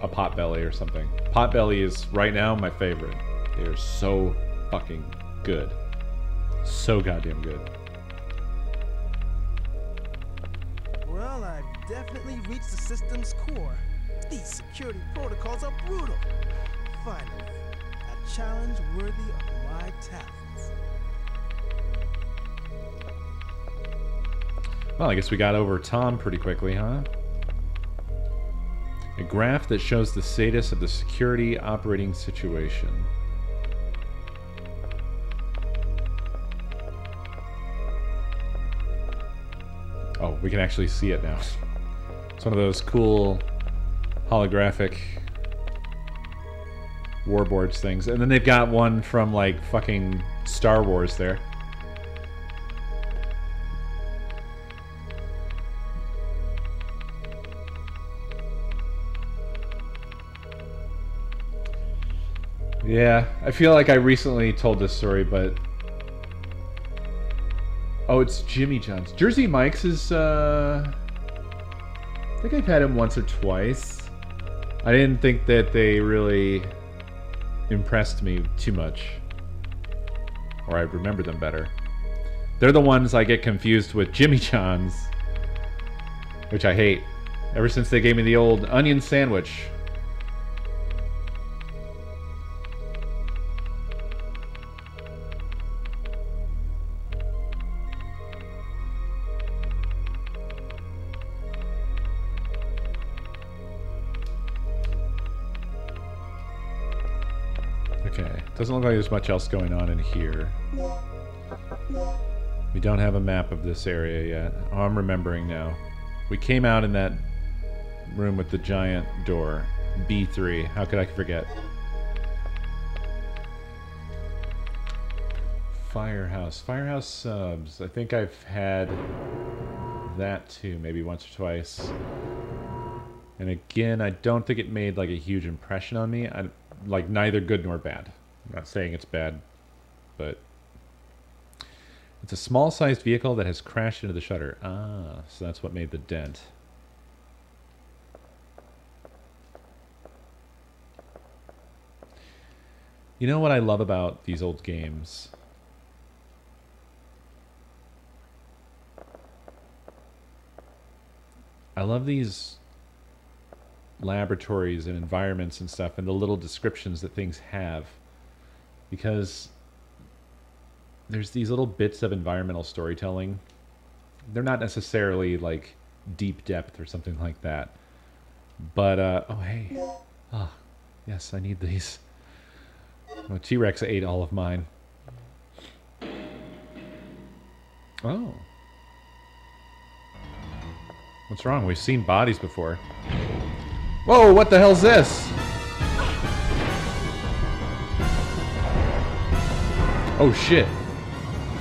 a Potbelly or something. Potbelly is right now my favorite. They're so fucking good. So goddamn good. Well, I've definitely reached the system's core. These security protocols are brutal. Finally, a challenge worthy of my talents. Well, I guess we got over Tom pretty quickly, huh? A graph that shows the status of the security operating situation. Oh, we can actually see it now. It's one of those cool holographic warboards things. And then they've got one from like fucking Star Wars there. Yeah, I feel like I recently told this story, but... Oh, it's Jimmy John's. Jersey Mike's is, I think I've had him once or twice. I didn't think that they really impressed me too much. Or I remember them better. They're the ones I get confused with Jimmy John's, which I hate. Ever since they gave me the old onion sandwich. Okay, doesn't look like there's much else going on in here. We don't have a map of this area yet. Oh, I'm remembering now. We came out in that room with the giant door. B3. How could I forget? Firehouse. Firehouse subs. I think I've had that too, maybe once or twice. And again, I don't think it made like a huge impression on me. Like neither good nor bad. I'm not saying it's bad, but it's a small-sized vehicle that has crashed into the shutter. Ah, so that's what made the dent. You know what I love about these old games? I love these laboratories and environments and stuff and the little descriptions that things have, because there's these little bits of environmental storytelling. They're not necessarily like deep depth or something like that, but oh hey, ah, yes, I need these. Oh, T-Rex ate all of mine. Oh, what's wrong? We've seen bodies before. Whoa, what the hell's this? Oh shit.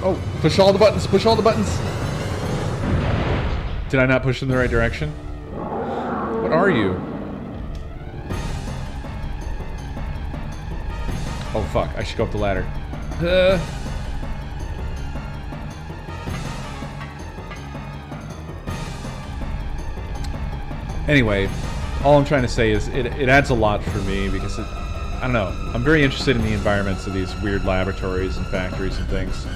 Oh, push all the buttons, push all the buttons. Did I not push in the right direction? What are you? Oh fuck, I should go up the ladder. Anyway, all I'm trying to say is it adds a lot for me because I don't know. I'm very interested in the environments of these weird laboratories and factories and things.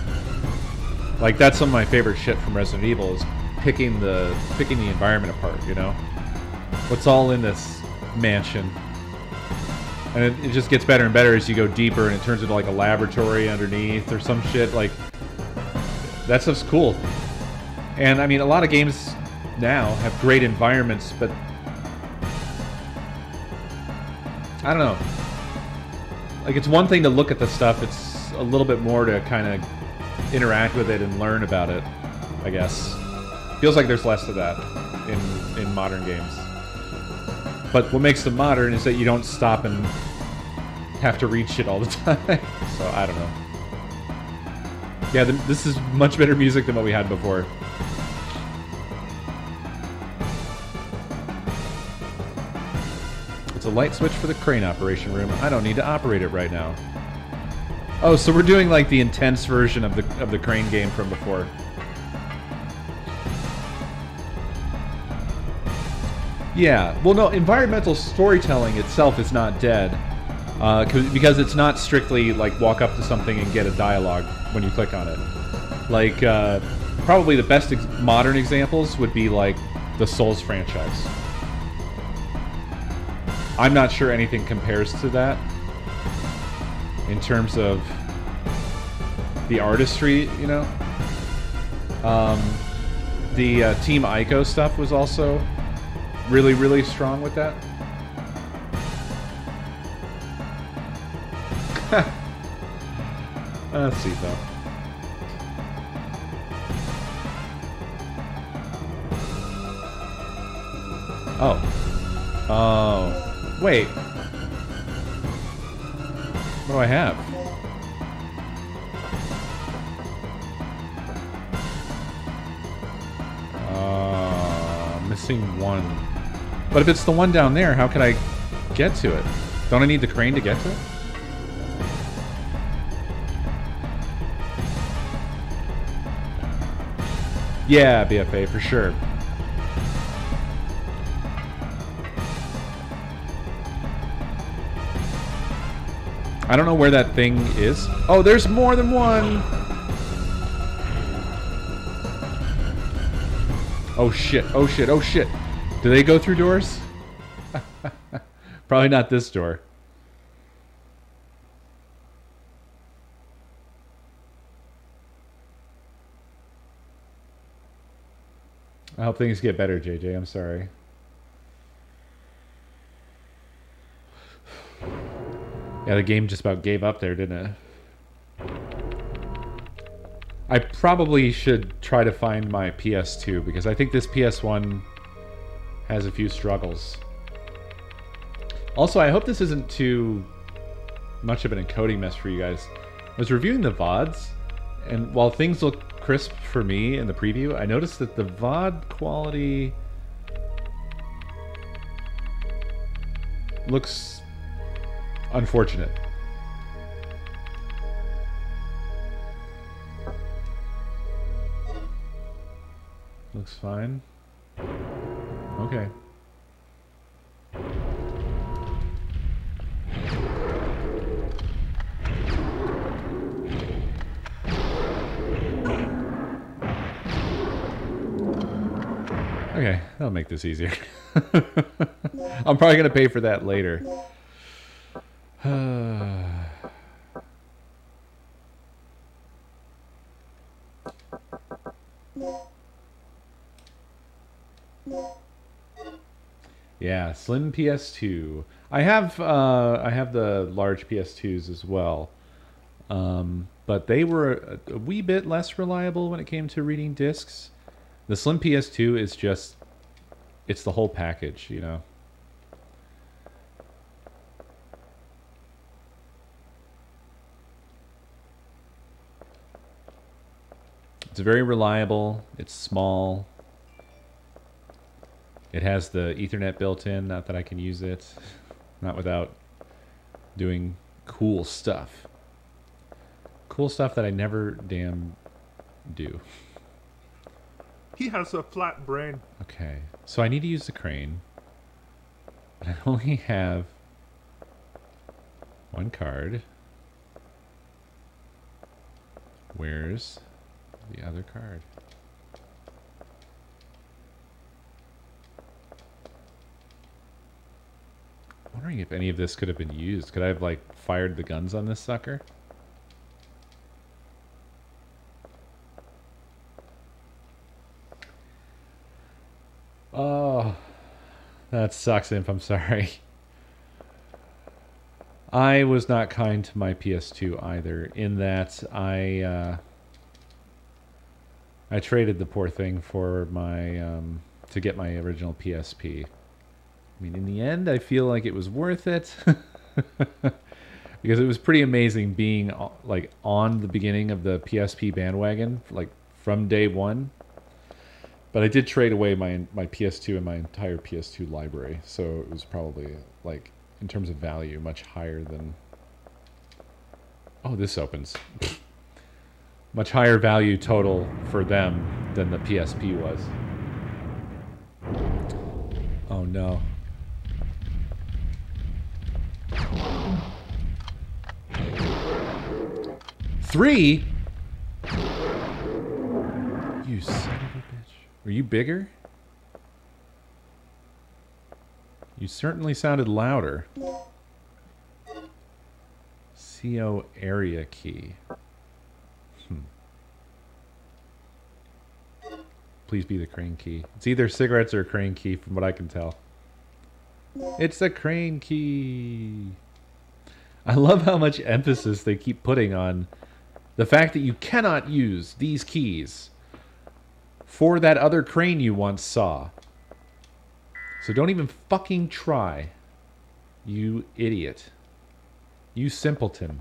Like that's some of my favorite shit from Resident Evil is picking the environment apart, you know? What's all in this mansion? And it just gets better and better as you go deeper and it turns into like a laboratory underneath or some shit. Like, that stuff's cool. And I mean, a lot of games now have great environments, but I don't know. Like, it's one thing to look at the stuff, it's a little bit more to kind of interact with it and learn about it, I guess. Feels like there's less of that in modern games. But what makes them modern is that you don't stop and have to read shit all the time. So, I don't know. Yeah, this is much better music than what we had before. It's a light switch for the crane operation room. I don't need to operate it right now. Oh, so we're doing like the intense version of the crane game from before. Yeah, well no, environmental storytelling itself is not dead. Because it's not strictly like walk up to something and get a dialogue when you click on it. Like, probably the best modern examples would be like the Souls franchise. I'm not sure anything compares to that in terms of the artistry, you know? The Team Ico stuff was also really, really strong with that. Let's see, though. Oh. Oh. Wait. What do I have? Missing one. But if it's the one down there, how can I get to it? Don't I need the crane to get to it? Yeah, BFA, for sure. I don't know where that thing is. Oh, there's more than one! Oh shit, oh shit, oh shit. Do they go through doors? Probably not this door. I hope things get better, JJ. I'm sorry. Yeah, the game just about gave up there, didn't it? I probably should try to find my PS2, because I think this PS1 has a few struggles. Also, I hope this isn't too much of an encoding mess for you guys. I was reviewing the VODs, and while things look crisp for me in the preview, I noticed that the VOD quality looks unfortunate. Looks fine. Okay. Okay, that'll make this easier. I'm probably going to pay for that later. Yeah, slim PS2. I have the large PS2s as well. But they were a wee bit less reliable when it came to reading discs. The slim PS2 is just, it's the whole package, you know. It's very reliable. It's small. It has the Ethernet built in. Not that I can use it. Not without doing cool stuff. Cool stuff that I never damn do. He has a flat brain. Okay, so I need to use the crane. But I only have one card. Where's the other card? I'm wondering if any of this could have been used. Could I have, like, fired the guns on this sucker? Oh, that sucks, Imp. I'm sorry. I was not kind to my PS2 either, in that I traded the poor thing for my to get my original PSP. I mean, in the end, I feel like it was worth it because it was pretty amazing being like on the beginning of the PSP bandwagon, like from day one. But I did trade away my PS2 and my entire PS2 library, so it was probably, like, in terms of value, much higher than... Oh, this opens. Much higher value total for them than the PSP was. Oh, no. Three? You son of a bitch. Were you bigger? You certainly sounded louder. CO area key. Please be the crane key. It's either cigarettes or a crane key from what I can tell. It's the crane key. I love how much emphasis they keep putting on the fact that you cannot use these keys for that other crane you once saw. So don't even fucking try. You idiot. You simpleton.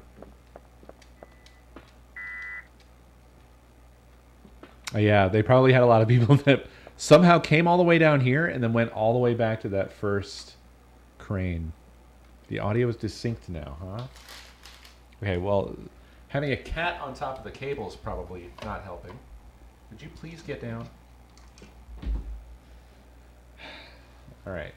Yeah, they probably had a lot of people that somehow came all the way down here and then went all the way back to that first crane. The audio is distinct now, huh? Okay, well, having a cat on top of the cable is probably not helping. Would you please get down? All right.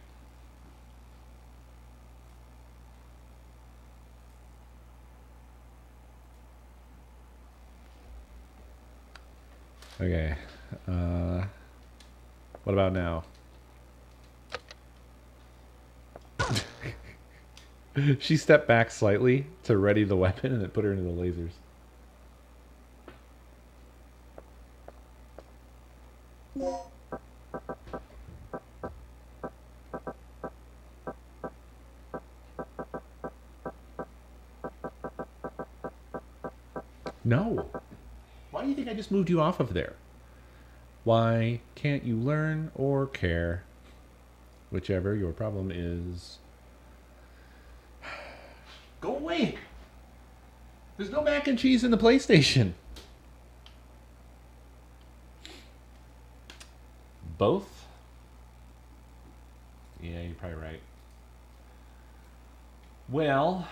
Okay. What about now? She stepped back slightly to ready the weapon and it put her into the lasers. No. Why do you think I just moved you off of there? Why can't you learn or care? whichever your problem is. Go away! There's no mac and cheese in the PlayStation. Both? Yeah, you're probably right. Well,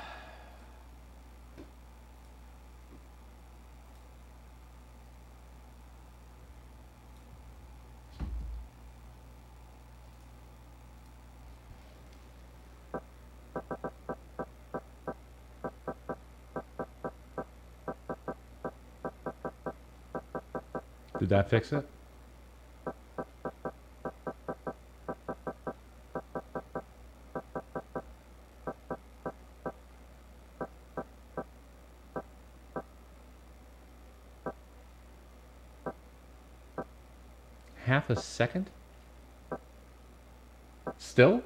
did that fix it? Half a second? Still?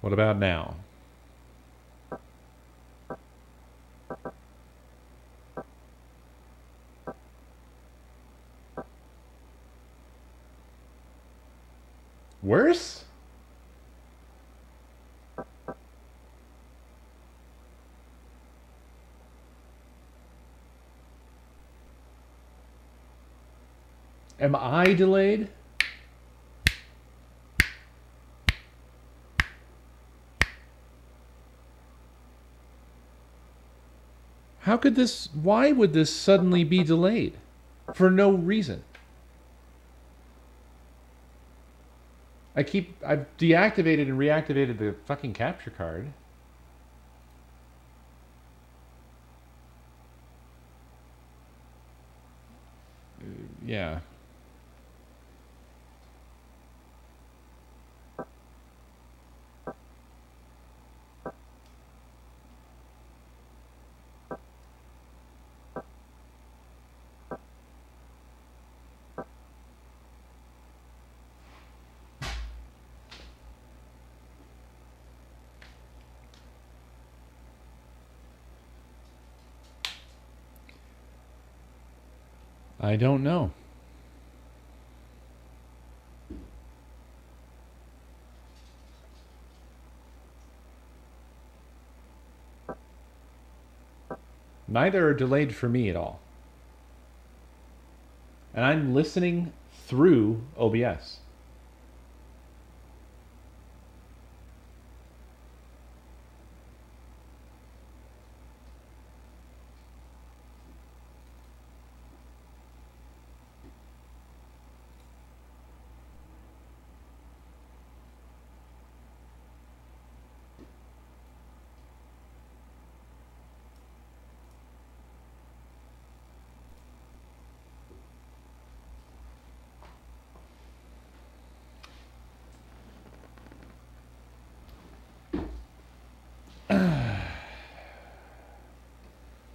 What about now? Worse? Am I delayed? How could this, why would this suddenly be delayed? For no reason. I've deactivated and reactivated the fucking capture card. Yeah. I don't know. Neither are delayed for me at all. And I'm listening through OBS.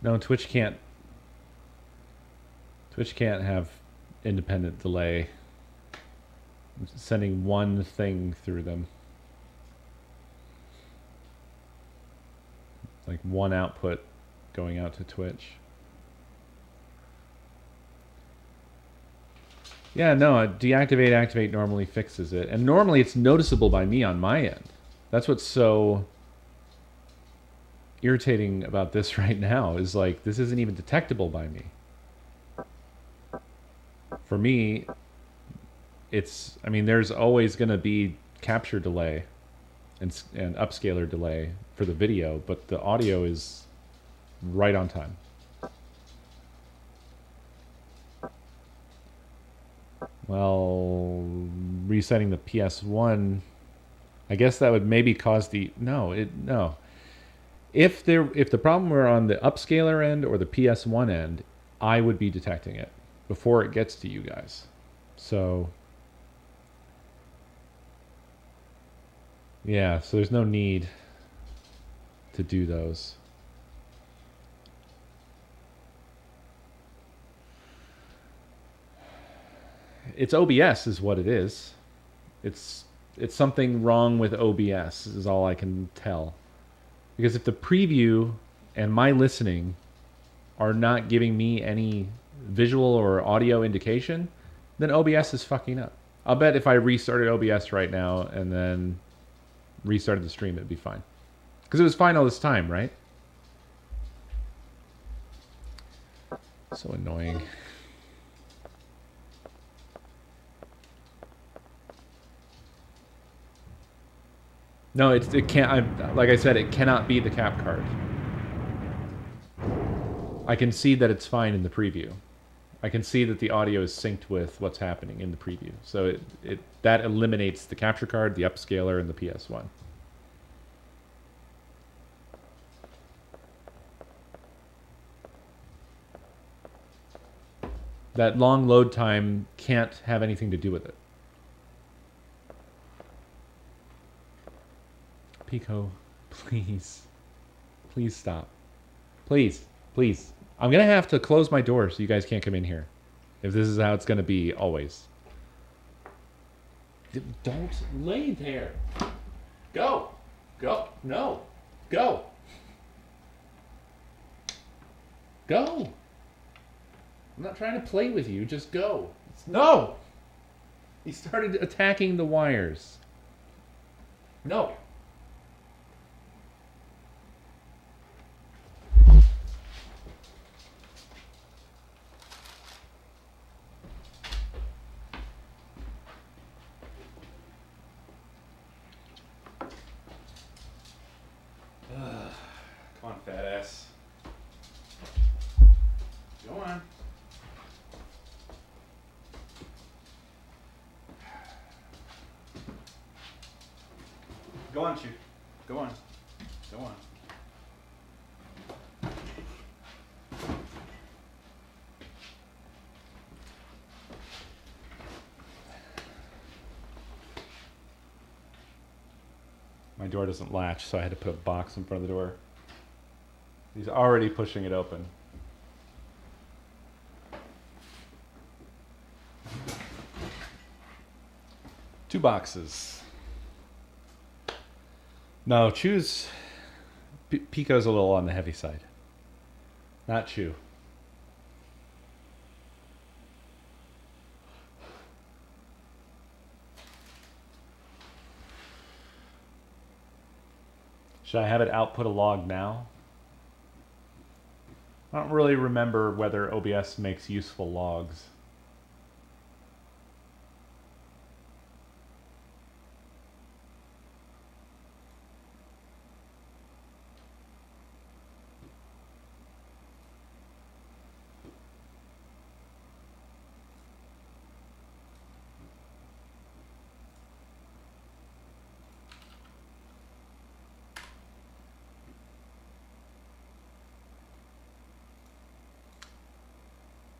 No, Twitch can't have independent delay. I'm sending one thing through them. Like one output going out to Twitch. Yeah, no, deactivate, activate normally fixes it. And normally it's noticeable by me on my end. That's what's so irritating about this right now, is like this isn't even detectable by me. For me, it's, I mean, there's always going to be capture delay and upscaler delay for the video, but the audio is right on time. Well, resetting the PS1, I guess that would maybe cause the, no. If the problem were on the upscaler end or the PS1 end, I would be detecting it before it gets to you guys. So yeah, so there's no need to do those. It's OBS is what it is. It's something wrong with OBS is all I can tell. Because if the preview and my listening are not giving me any visual or audio indication, then OBS is fucking up. I'll bet if I restarted OBS right now and then restarted the stream, it'd be fine. Because it was fine all this time, right? So annoying. No, it can't. Like I said, it cannot be the cap card. I can see that it's fine in the preview. I can see that the audio is synced with what's happening in the preview. So that eliminates the capture card, the upscaler, and the PS1. That long load time can't have anything to do with it. Pico, please. Please stop. Please. Please. I'm going to have to close my door so you guys can't come in here. If this is how it's going to be always. Don't lay there. Go. Go. No. Go. Go. I'm not trying to play with you. Just go. No. He started attacking the wires. No. Come on, fat ass. Go on. Go on, Chew. Go on. Go on. My door doesn't latch, so I had to put a box in front of the door. He's already pushing it open. Two boxes. No, Chew's... Pico's a little on the heavy side. Not Chew. Should I have it output a log now? I don't really remember whether OBS makes useful logs.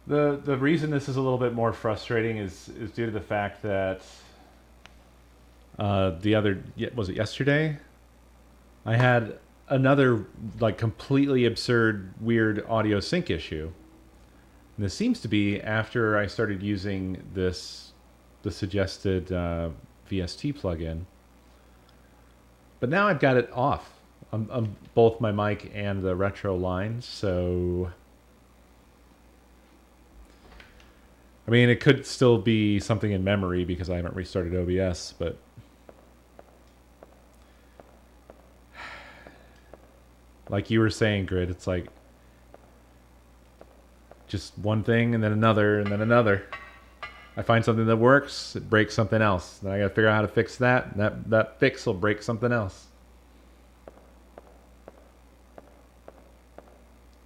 The reason this is a little bit more frustrating is due to the fact that was it yesterday? I had another like completely absurd weird audio sync issue. And this seems to be after I started using the suggested VST plugin. But now I've got it off on both my mic and the retro lines, so I mean, it could still be something in memory because I haven't restarted OBS, but like you were saying, Grid, it's like just one thing and then another and then another. I find something that works, it breaks something else. Then I gotta figure out how to fix that, and that fix will break something else.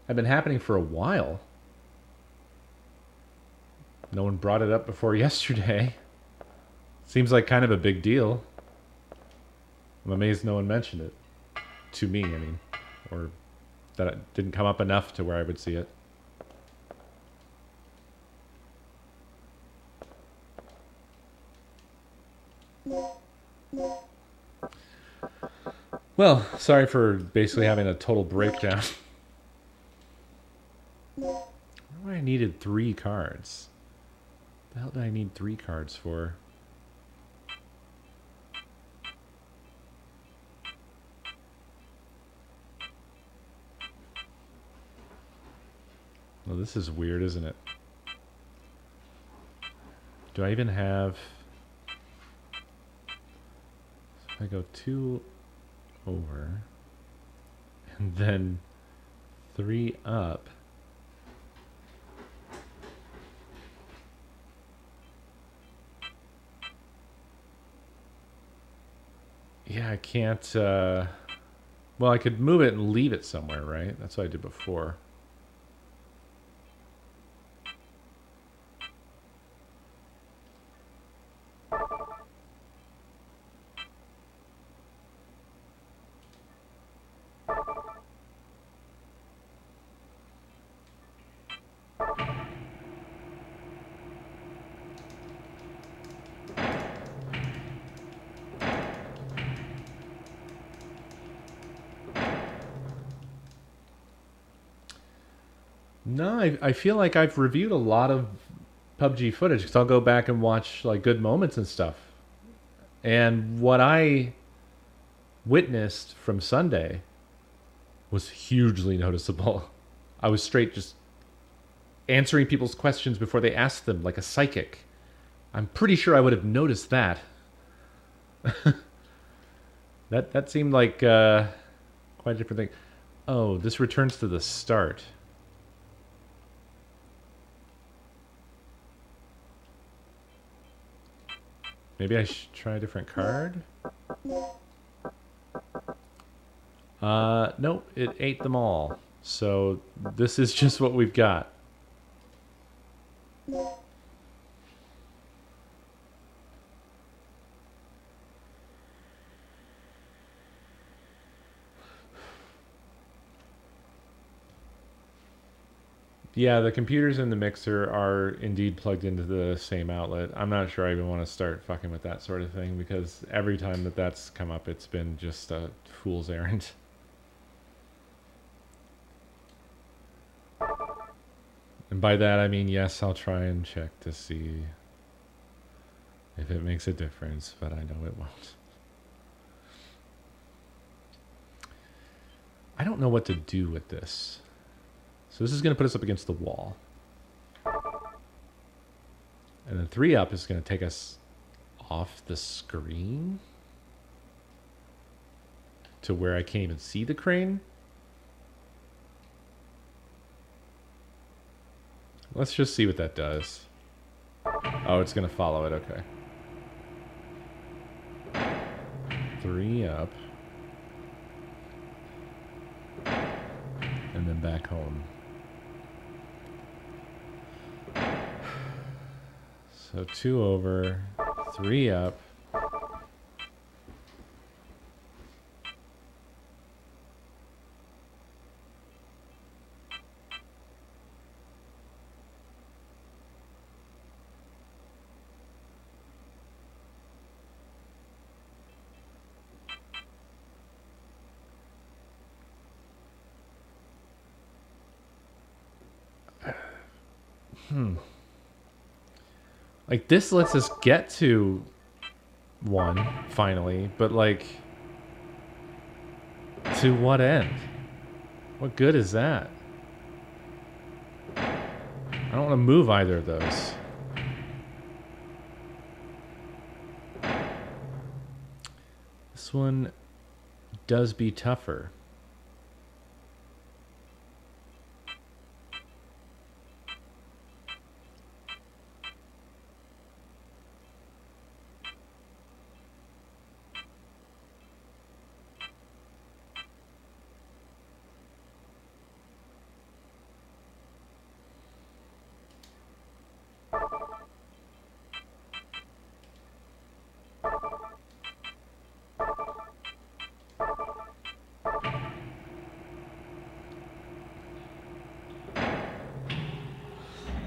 Had been happening for a while. No one brought it up before yesterday. Seems like kind of a big deal. I'm amazed no one mentioned it. To me, I mean. Or that it didn't come up enough to where I would see it. Well, sorry for basically having a total breakdown. Why I needed 3 cards? What the hell did I need 3 cards for? Well, this is weird, isn't it? Do I even have... If I go 2 over, and then 3 up... Yeah, I can't... Well, I could move it and leave it somewhere, right? That's what I did before. No, I feel like I've reviewed a lot of PUBG footage because I'll go back and watch like good moments and stuff. And what I witnessed from Sunday was hugely noticeable. I was straight just answering people's questions before they asked them like a psychic. I'm pretty sure I would have noticed that. That seemed like quite a different thing. Oh, this returns to the start. Maybe I should try a different card? Nope, it ate them all. So this is just what we've got. Yeah, the computers and the mixer are indeed plugged into the same outlet. I'm not sure I even want to start fucking with that sort of thing because every time that that's come up, it's been just a fool's errand. And by that, I mean, yes, I'll try and check to see if it makes a difference, but I know it won't. I don't know what to do with this. So this is going to put us up against the wall. And then 3 up is going to take us off the screen to where I can't even see the crane. Let's just see what that does. Oh, it's going to follow it. Okay. 3 up. And then back home. So 2 over, 3 up. Like, this lets us get to 1, finally, but, like, to what end? What good is that? I don't want to move either of those. This one does be tougher.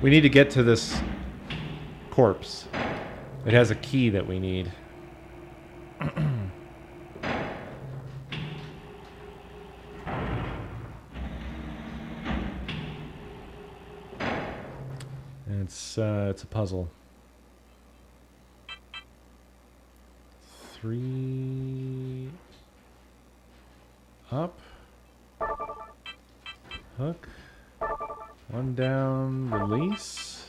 We need to get to this corpse. It has a key that we need. And it's a puzzle. 3 up. Hook. One down, release.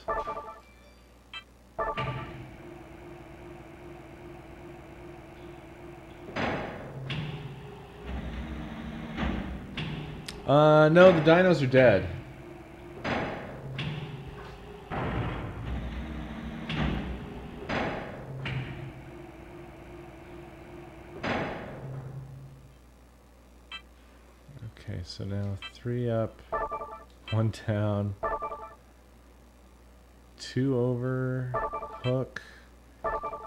No, the dinos are dead. Okay, so now 3 up, 1 down, 2 over, hook,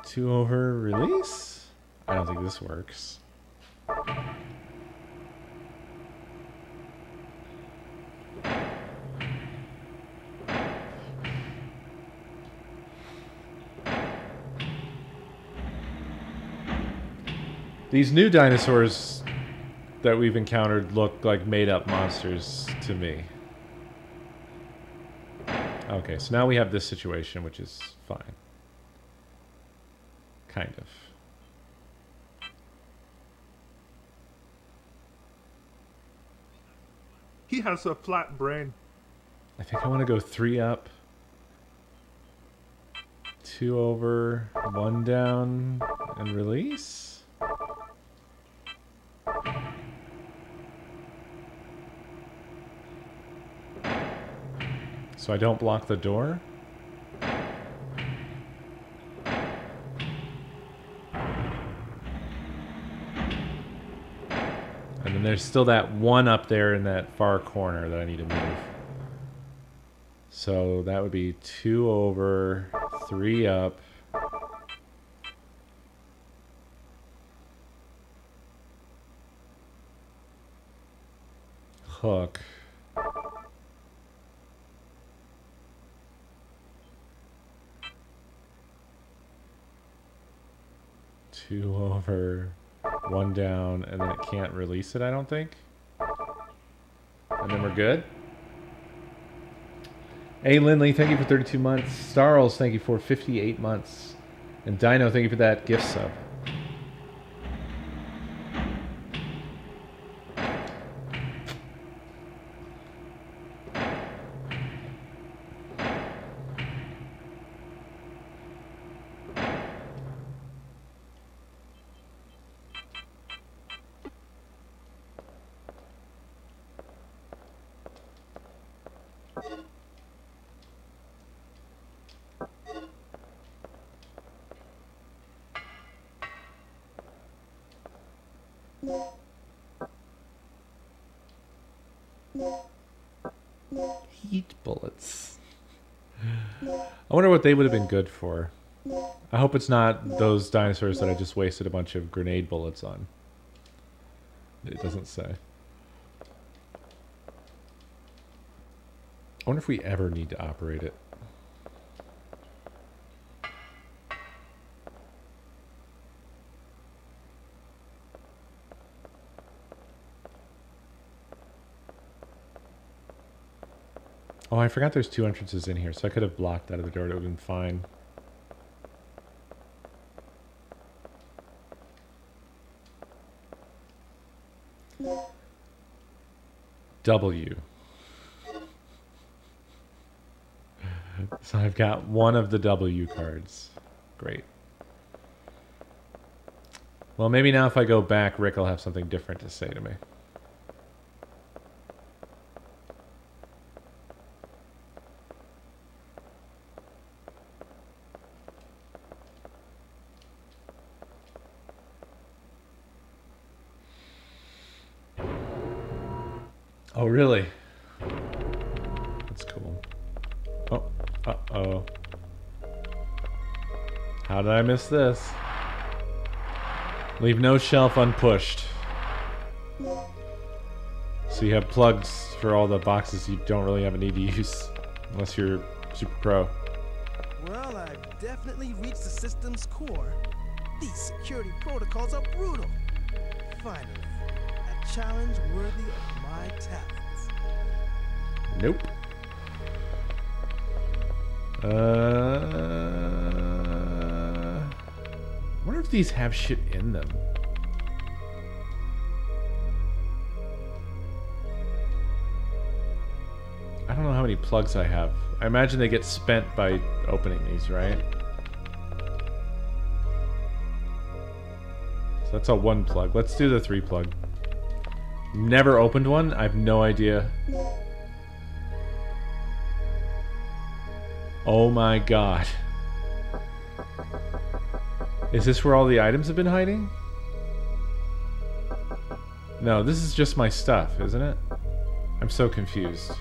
2 over, release? I don't think this works. These new dinosaurs that we've encountered look like made-up monsters to me. Okay, so now we have this situation, which is fine. Kind of. He has a flat brain. I think I want to go 3 up, 2 over, 1 down, and release? So I don't block the door? And then there's still that 1 up there in that far corner that I need to move. So that would be 2 over, 3 up. Hook. Two over, 1 down, and then it can't release it, I don't think. And then we're good. Hey, Lindley, thank you for 32 months. Starls, thank you for 58 months. And Dino, thank you for that gift sub. Heat bullets. I wonder what they would have been good for. I hope it's not those dinosaurs that I just wasted a bunch of grenade bullets on. It doesn't say. I wonder if we ever need to operate it. Oh, I forgot there's 2 entrances in here, so I could have blocked out of the door. It would have been fine. W. So I've got 1 of the W cards. Great. Well, maybe now if I go back, Rick will have something different to say to me. Oh, really? That's cool. Oh, uh-oh. How did I miss this? Leave no shelf unpushed. So you have plugs for all the boxes you don't really have a need to use. Unless you're super pro. Well, I've definitely reached the system's core. These security protocols are brutal. Finally, a challenge worthy of my talents. Nope. I wonder if these have shit in them. I don't know how many many plugs I have. I imagine they get spent by opening these, right? So that's a 1 plug. Let's do the 3 plug. Never opened one. I have no idea. Oh my god. Is this where all the items have been hiding? No, this is just my stuff, isn't it? I'm so confused.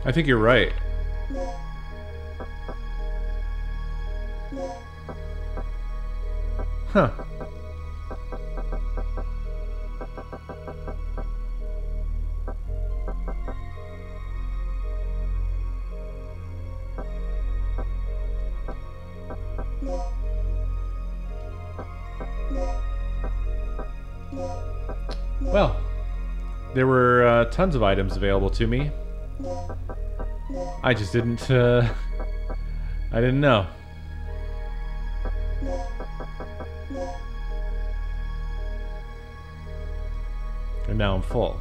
I think you're right. Huh. Well, there were tons of items available to me. I just didn't, I didn't know. And now I'm full.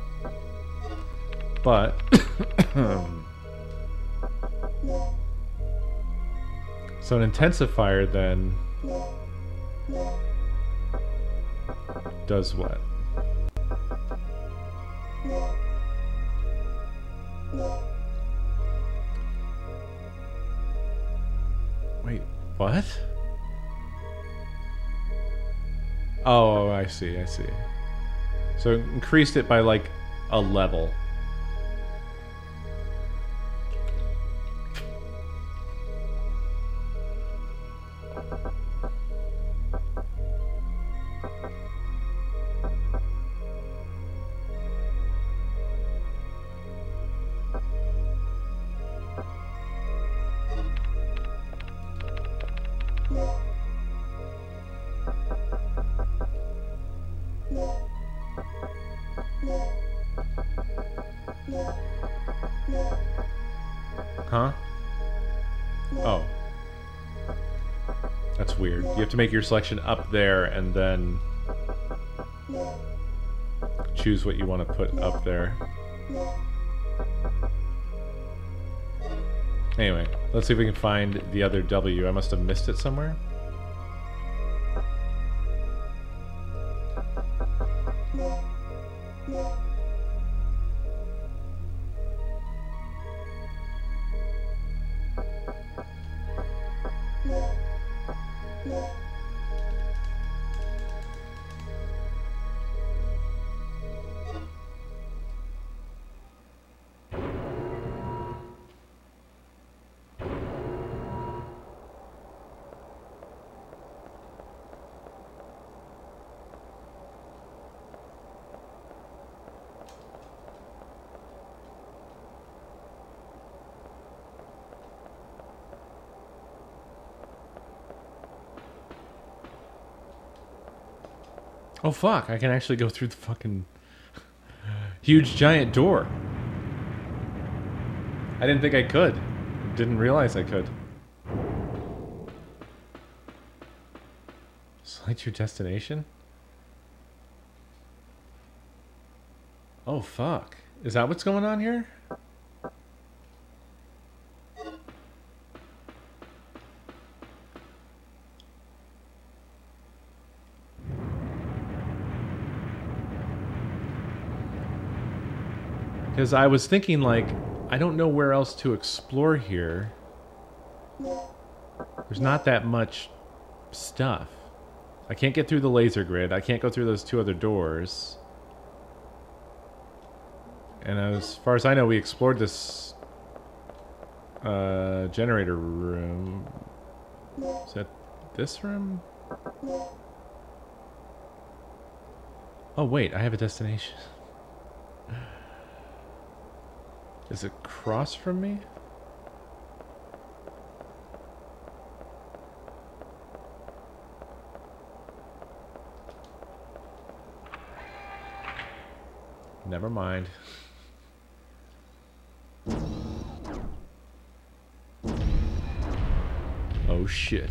But, so an intensifier then does what? Wait, what? Oh, I see, I see. So it increased it by like a level. Huh? Oh. That's weird. You have to make your selection up there and then choose what you want to put up there. Anyway, let's see if we can find the other W. I must have missed it somewhere. Oh fuck, I can actually go through the fucking huge giant door. I didn't think I could. Didn't realize I could. Select your destination? Oh fuck. Is that what's going on here? Because I was thinking, like, I don't know where else to explore here. There's not that much stuff. I can't get through the laser grid. I can't go through those 2 other doors. And as far as I know, we explored this generator room. Is that this room? Oh, wait, I have a destination. Is it across from me? Never mind. Oh shit.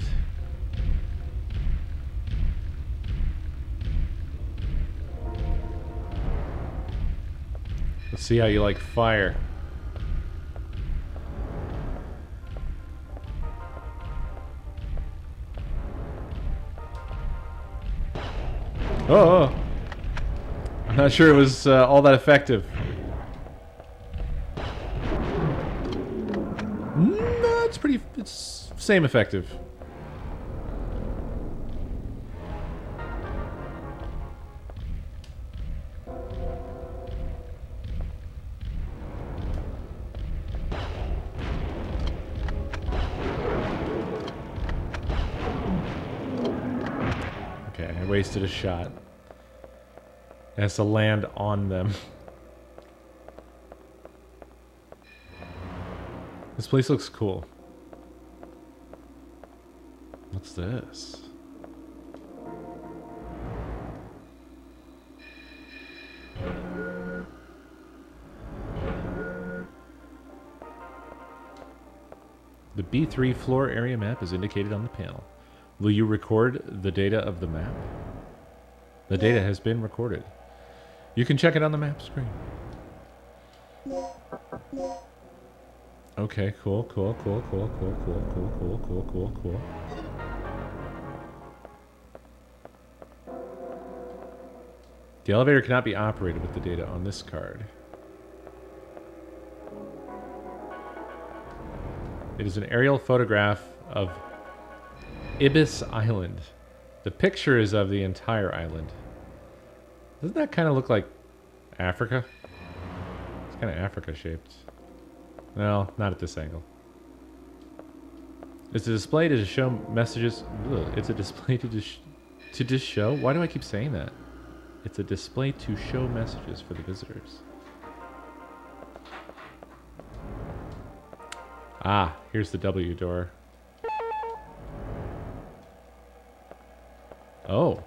Let's see how you like fire. Oh, I'm not sure it was all that effective. No, it's same effective. Okay, I wasted a shot. It has to land on them. This place looks cool. What's this? The B3 floor area map is indicated on the panel. Will you record the data of the map? The data has been recorded. You can check it on the map screen. Okay, cool. The elevator cannot be operated with the data on this card. It is an aerial photograph of Ibis Island. The picture is of the entire island. Doesn't that kind of look like Africa? It's kind of Africa shaped. No, not at this angle. It's a display to show messages. Ugh, it's a display to just show. Why do I keep saying that? It's a display to show messages for the visitors. Ah, here's the W door. Oh.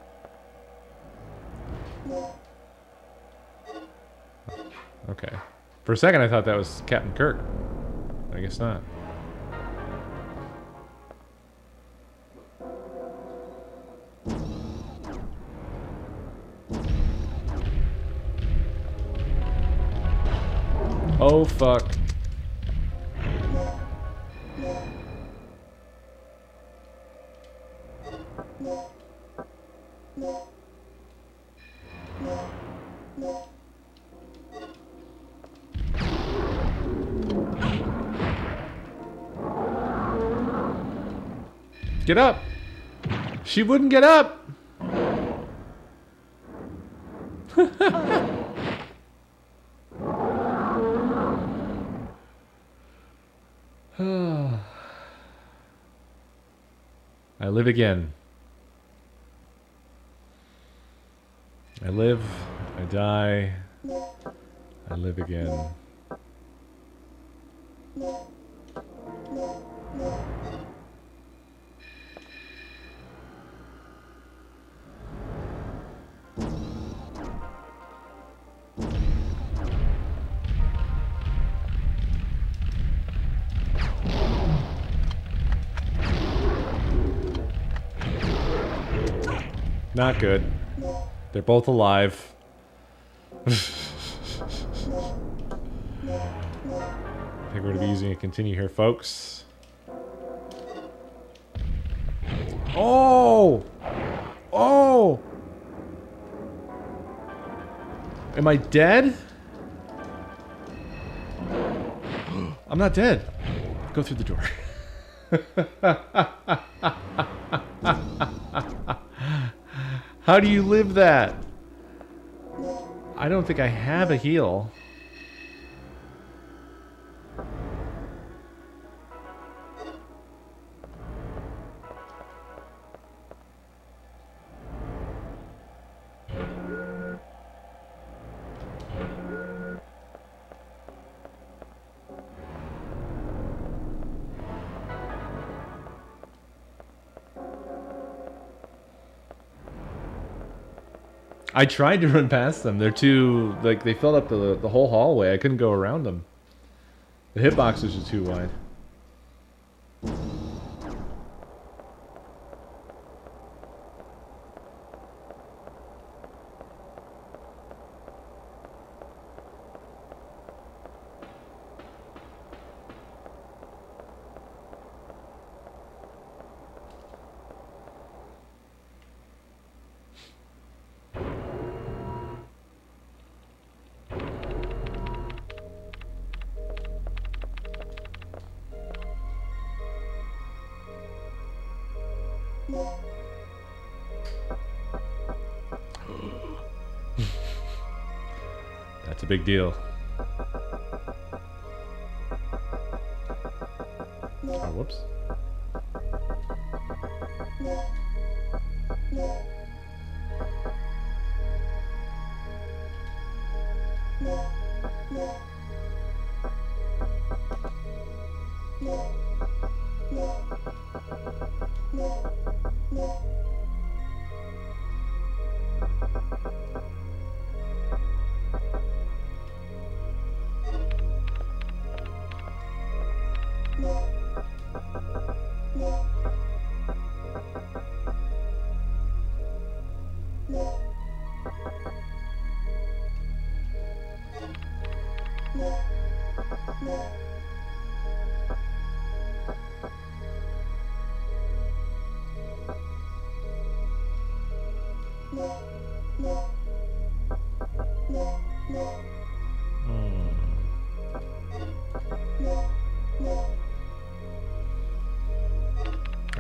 Okay. For a second I thought that was Captain Kirk. I guess not. Oh fuck. Get up! She wouldn't get up! I live again. I live, I die, I live again. Not good. They're both alive. I think we're going to be using a continue here, folks. Oh! Oh! Am I dead? I'm not dead. Go through the door. How do you live that? I don't think I have a heal. I tried to run past them. They're too, like, they filled up the whole hallway. I couldn't go around them. The hitboxes are too wide. That's a big deal. Oh, whoops.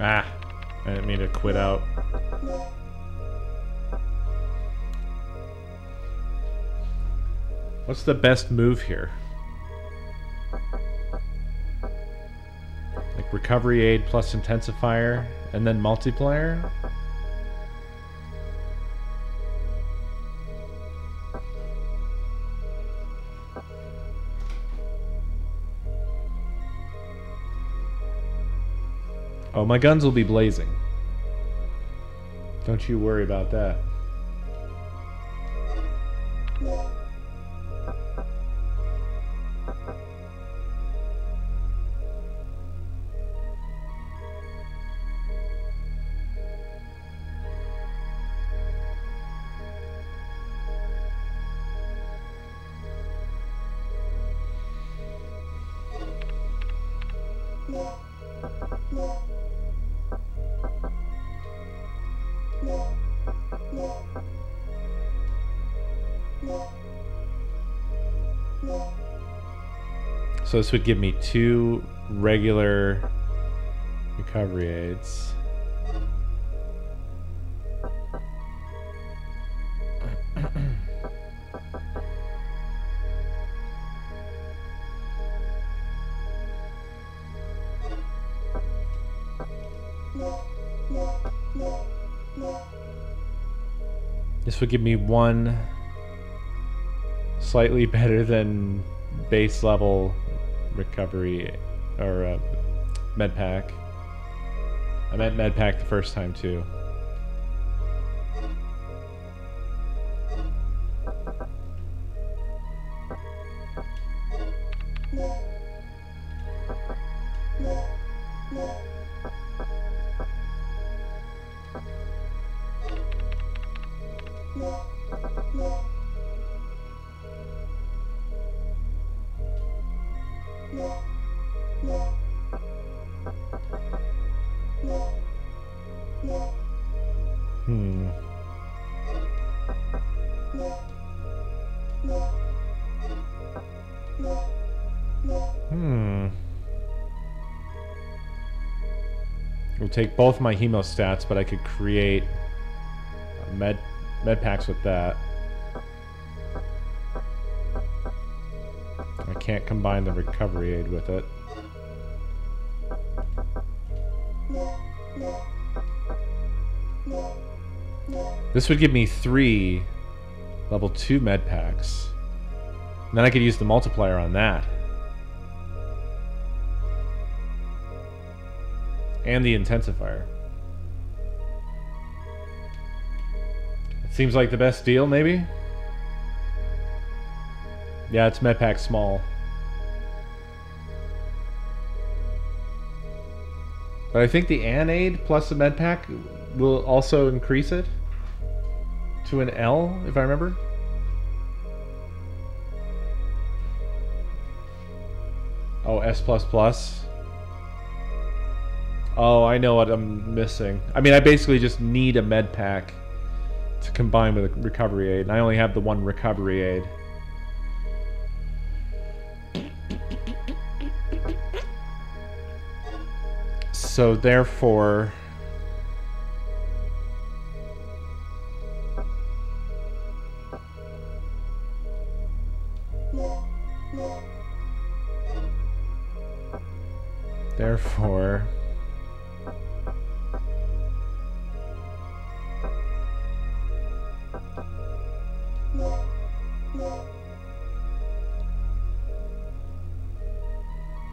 Ah, I didn't mean to quit out. What's the best move here? Like recovery aid plus intensifier and then multiplier? Oh, my guns will be blazing. Don't you worry about that. So this would give me 2 regular recovery aids. This would give me 1 slightly better than base level recovery or med pack. I meant med pack the first time too. It will take both my hemostats, but I could create med packs with that. I can't combine the recovery aid with it. This would give me 3 level 2 med packs. And then I could use the multiplier on that. And the intensifier. I Seems like the best deal, maybe? Yeah, it's medpack small. But I think the Anaid plus the medpack will also increase it to an L, if I remember. Oh, S++. Oh, I know what I'm missing. I mean, I basically just need a medpack to combine with a recovery aid, and I only have the one recovery aid. So therefore,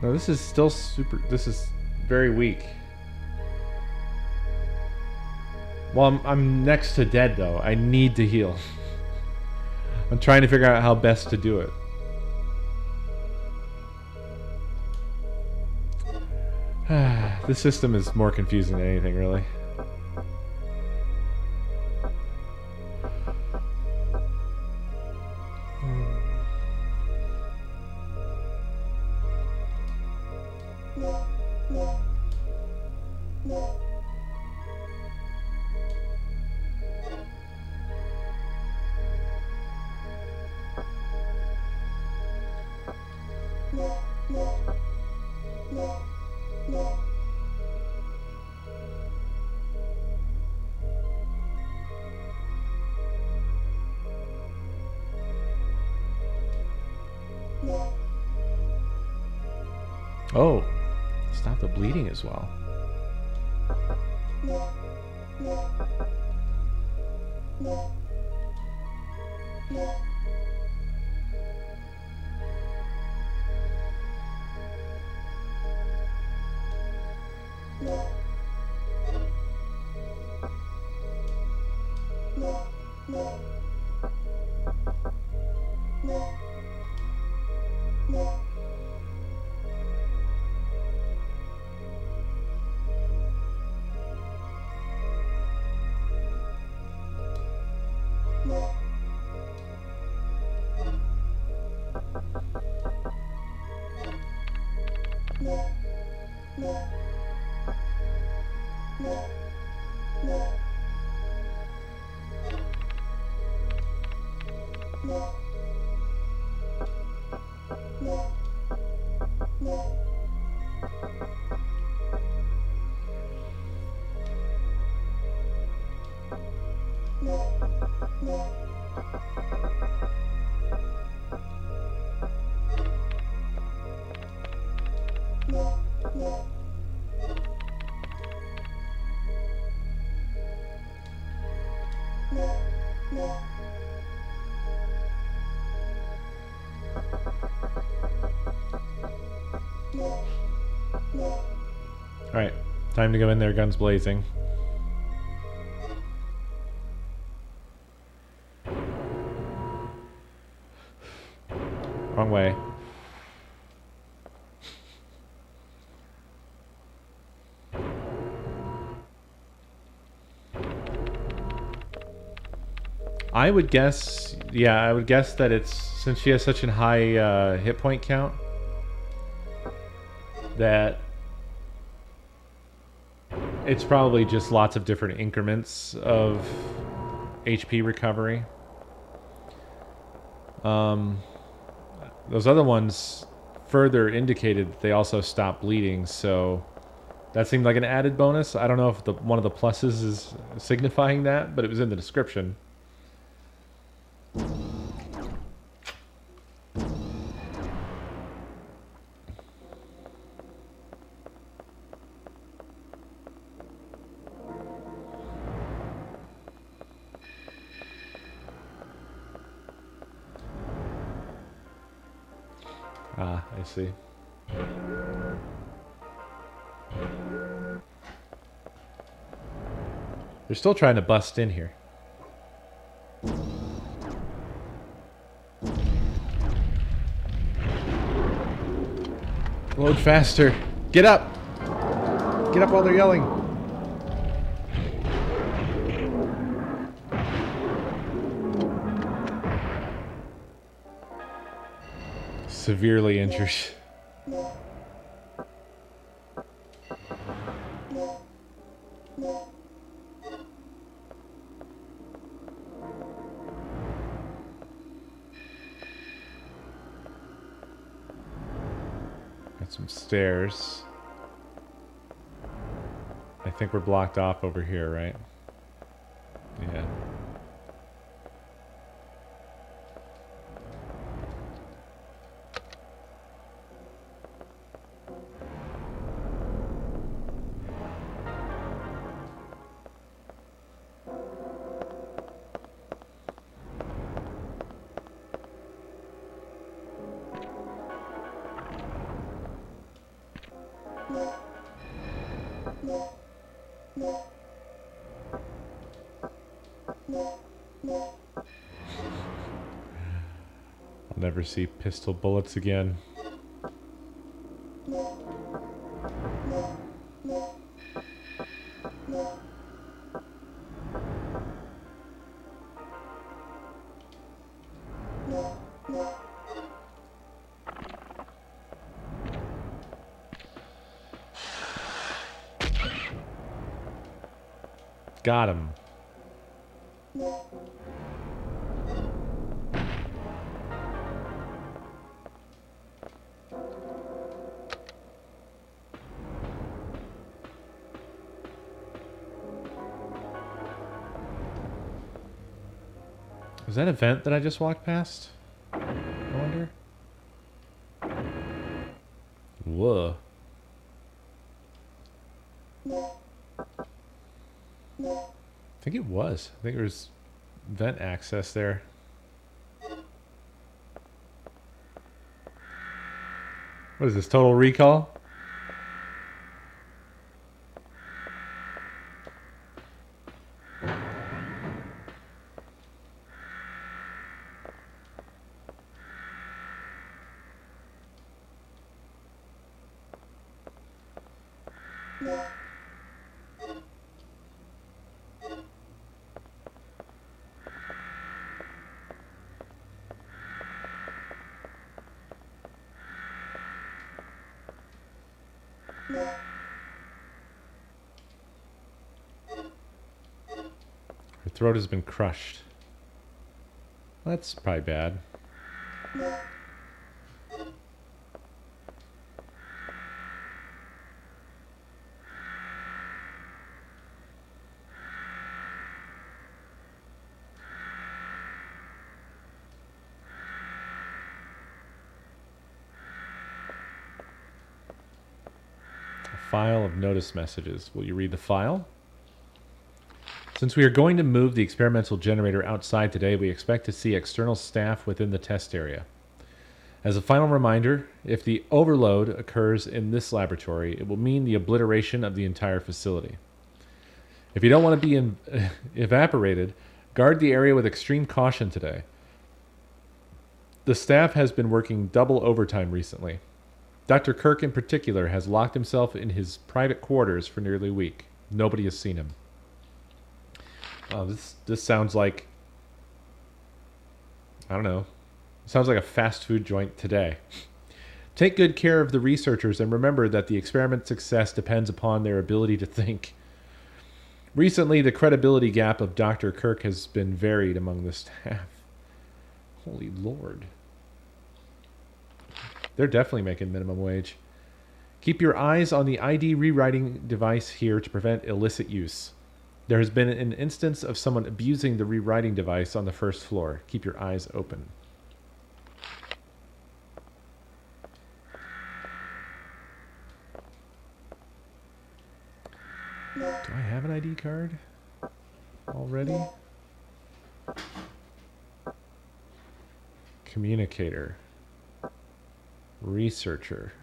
no, this is still super. This is very weak. Well, I'm next to dead though. I need to heal. I'm trying to figure out how best to do it. This system is more confusing than anything, really. Oh, stop the bleeding as well. Alright, time to go in there, guns blazing. Wrong way. I would guess, yeah, I would guess that it's, since she has such a high hit point count, that it's probably just lots of different increments of HP recovery. Those other ones further indicated that they also stop bleeding, so that seemed like an added bonus. I don't know if one of the pluses is signifying that, but it was in the description. Ah, I see. They're still trying to bust in here. Load faster. Get up! Get up while they're yelling. Severely injured. Got some stairs. I think we're blocked off over here, right? Yeah. I'll never see pistol bullets again. Got him. Was that a vent that I just walked past? I wonder. Whoa. I think it was. I think there was vent access there. What is this, Total Recall? Her throat has been crushed. That's probably bad. File of notice messages. Will you read the file? Since we are going to move the experimental generator outside today, we expect to see external staff within the test area. As a final reminder, if the overload occurs in this laboratory, it will mean the obliteration of the entire facility. If you don't want to be evaporated, guard the area with extreme caution today. The staff has been working double overtime recently. Dr. Kirk in particular has locked himself in his private quarters for nearly a week. Nobody has seen him. This sounds like, I don't know, sounds like a fast food joint today. Take good care of the researchers and remember that the experiment's success depends upon their ability to think. Recently, the credibility gap of Dr. Kirk has been varied among the staff. Holy Lord. They're definitely making minimum wage. Keep your eyes on the ID rewriting device here to prevent illicit use. There has been an instance of someone abusing the rewriting device on the first floor. Keep your eyes open. Do I have an ID card already? Communicator. Researcher.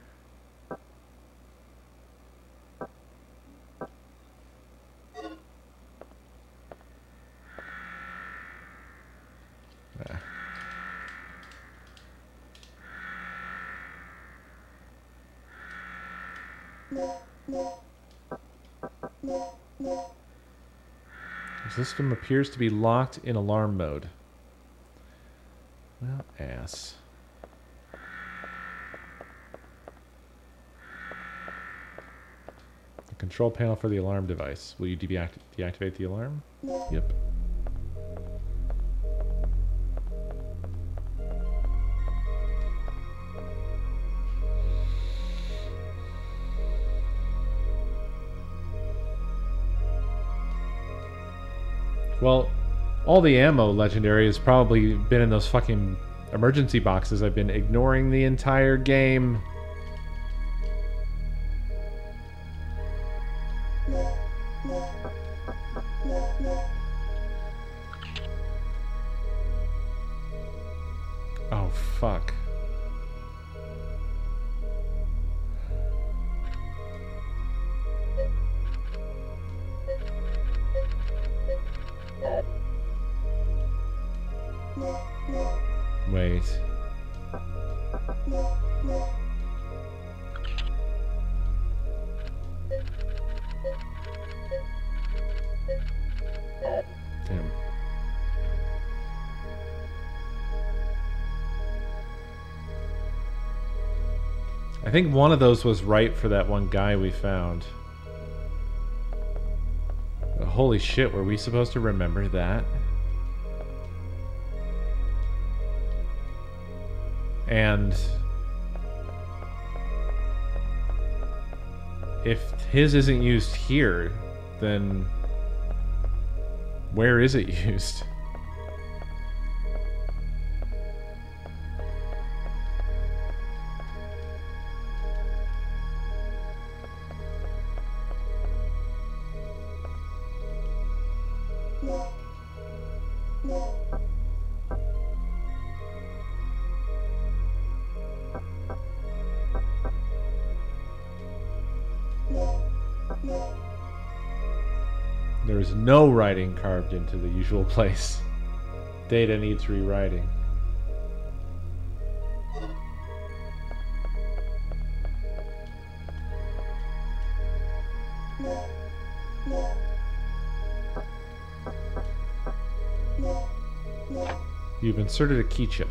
The system appears to be locked in alarm mode. Well, ass. The control panel for the alarm device. Will you deactivate the alarm? Yep. Well, all the ammo legendary has probably been in those fucking emergency boxes I've been ignoring the entire game. Oh, fuck. Wait. Damn. I think one of those was right for that one guy we found. Holy shit, were we supposed to remember that? And if his isn't used here, then where is it used? There is no writing carved into the usual place. Data needs rewriting. You've inserted a key chip.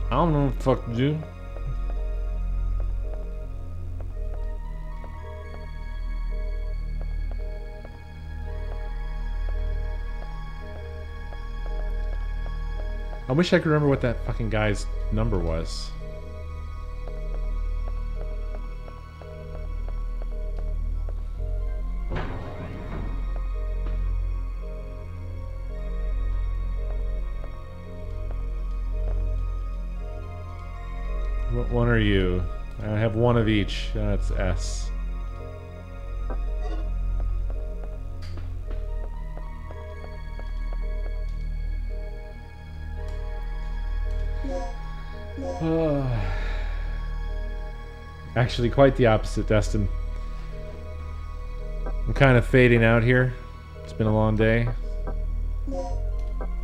I don't know what the fuck to do. I wish I could remember what that fucking guy's number was. What one are you? I have one of each. That's S. Actually, quite the opposite, Destin. I'm kind of fading out here. It's been a long day.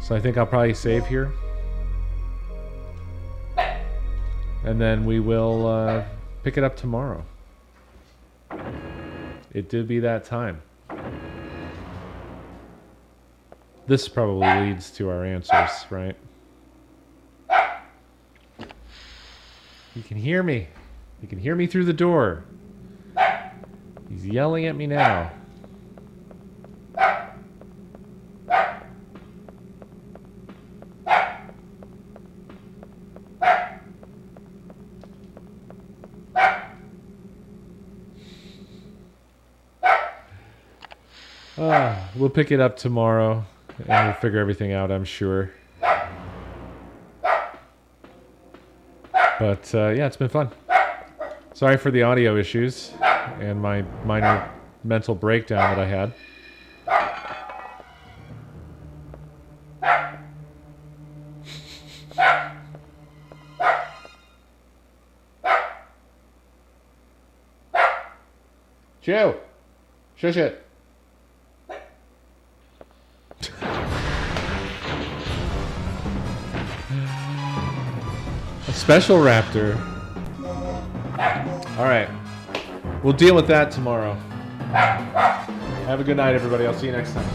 So I think I'll probably save here. And then we will pick it up tomorrow. It did be that time. This probably leads to our answers, right? You can hear me. You can hear me through the door. He's yelling at me now. We'll pick it up tomorrow, and we'll figure everything out, I'm sure. But yeah, it's been fun. Sorry for the audio issues and my minor mental breakdown that I had. Joe! Shush it! A special raptor. Alright. We'll deal with that tomorrow. Have a good night, everybody. I'll see you next time.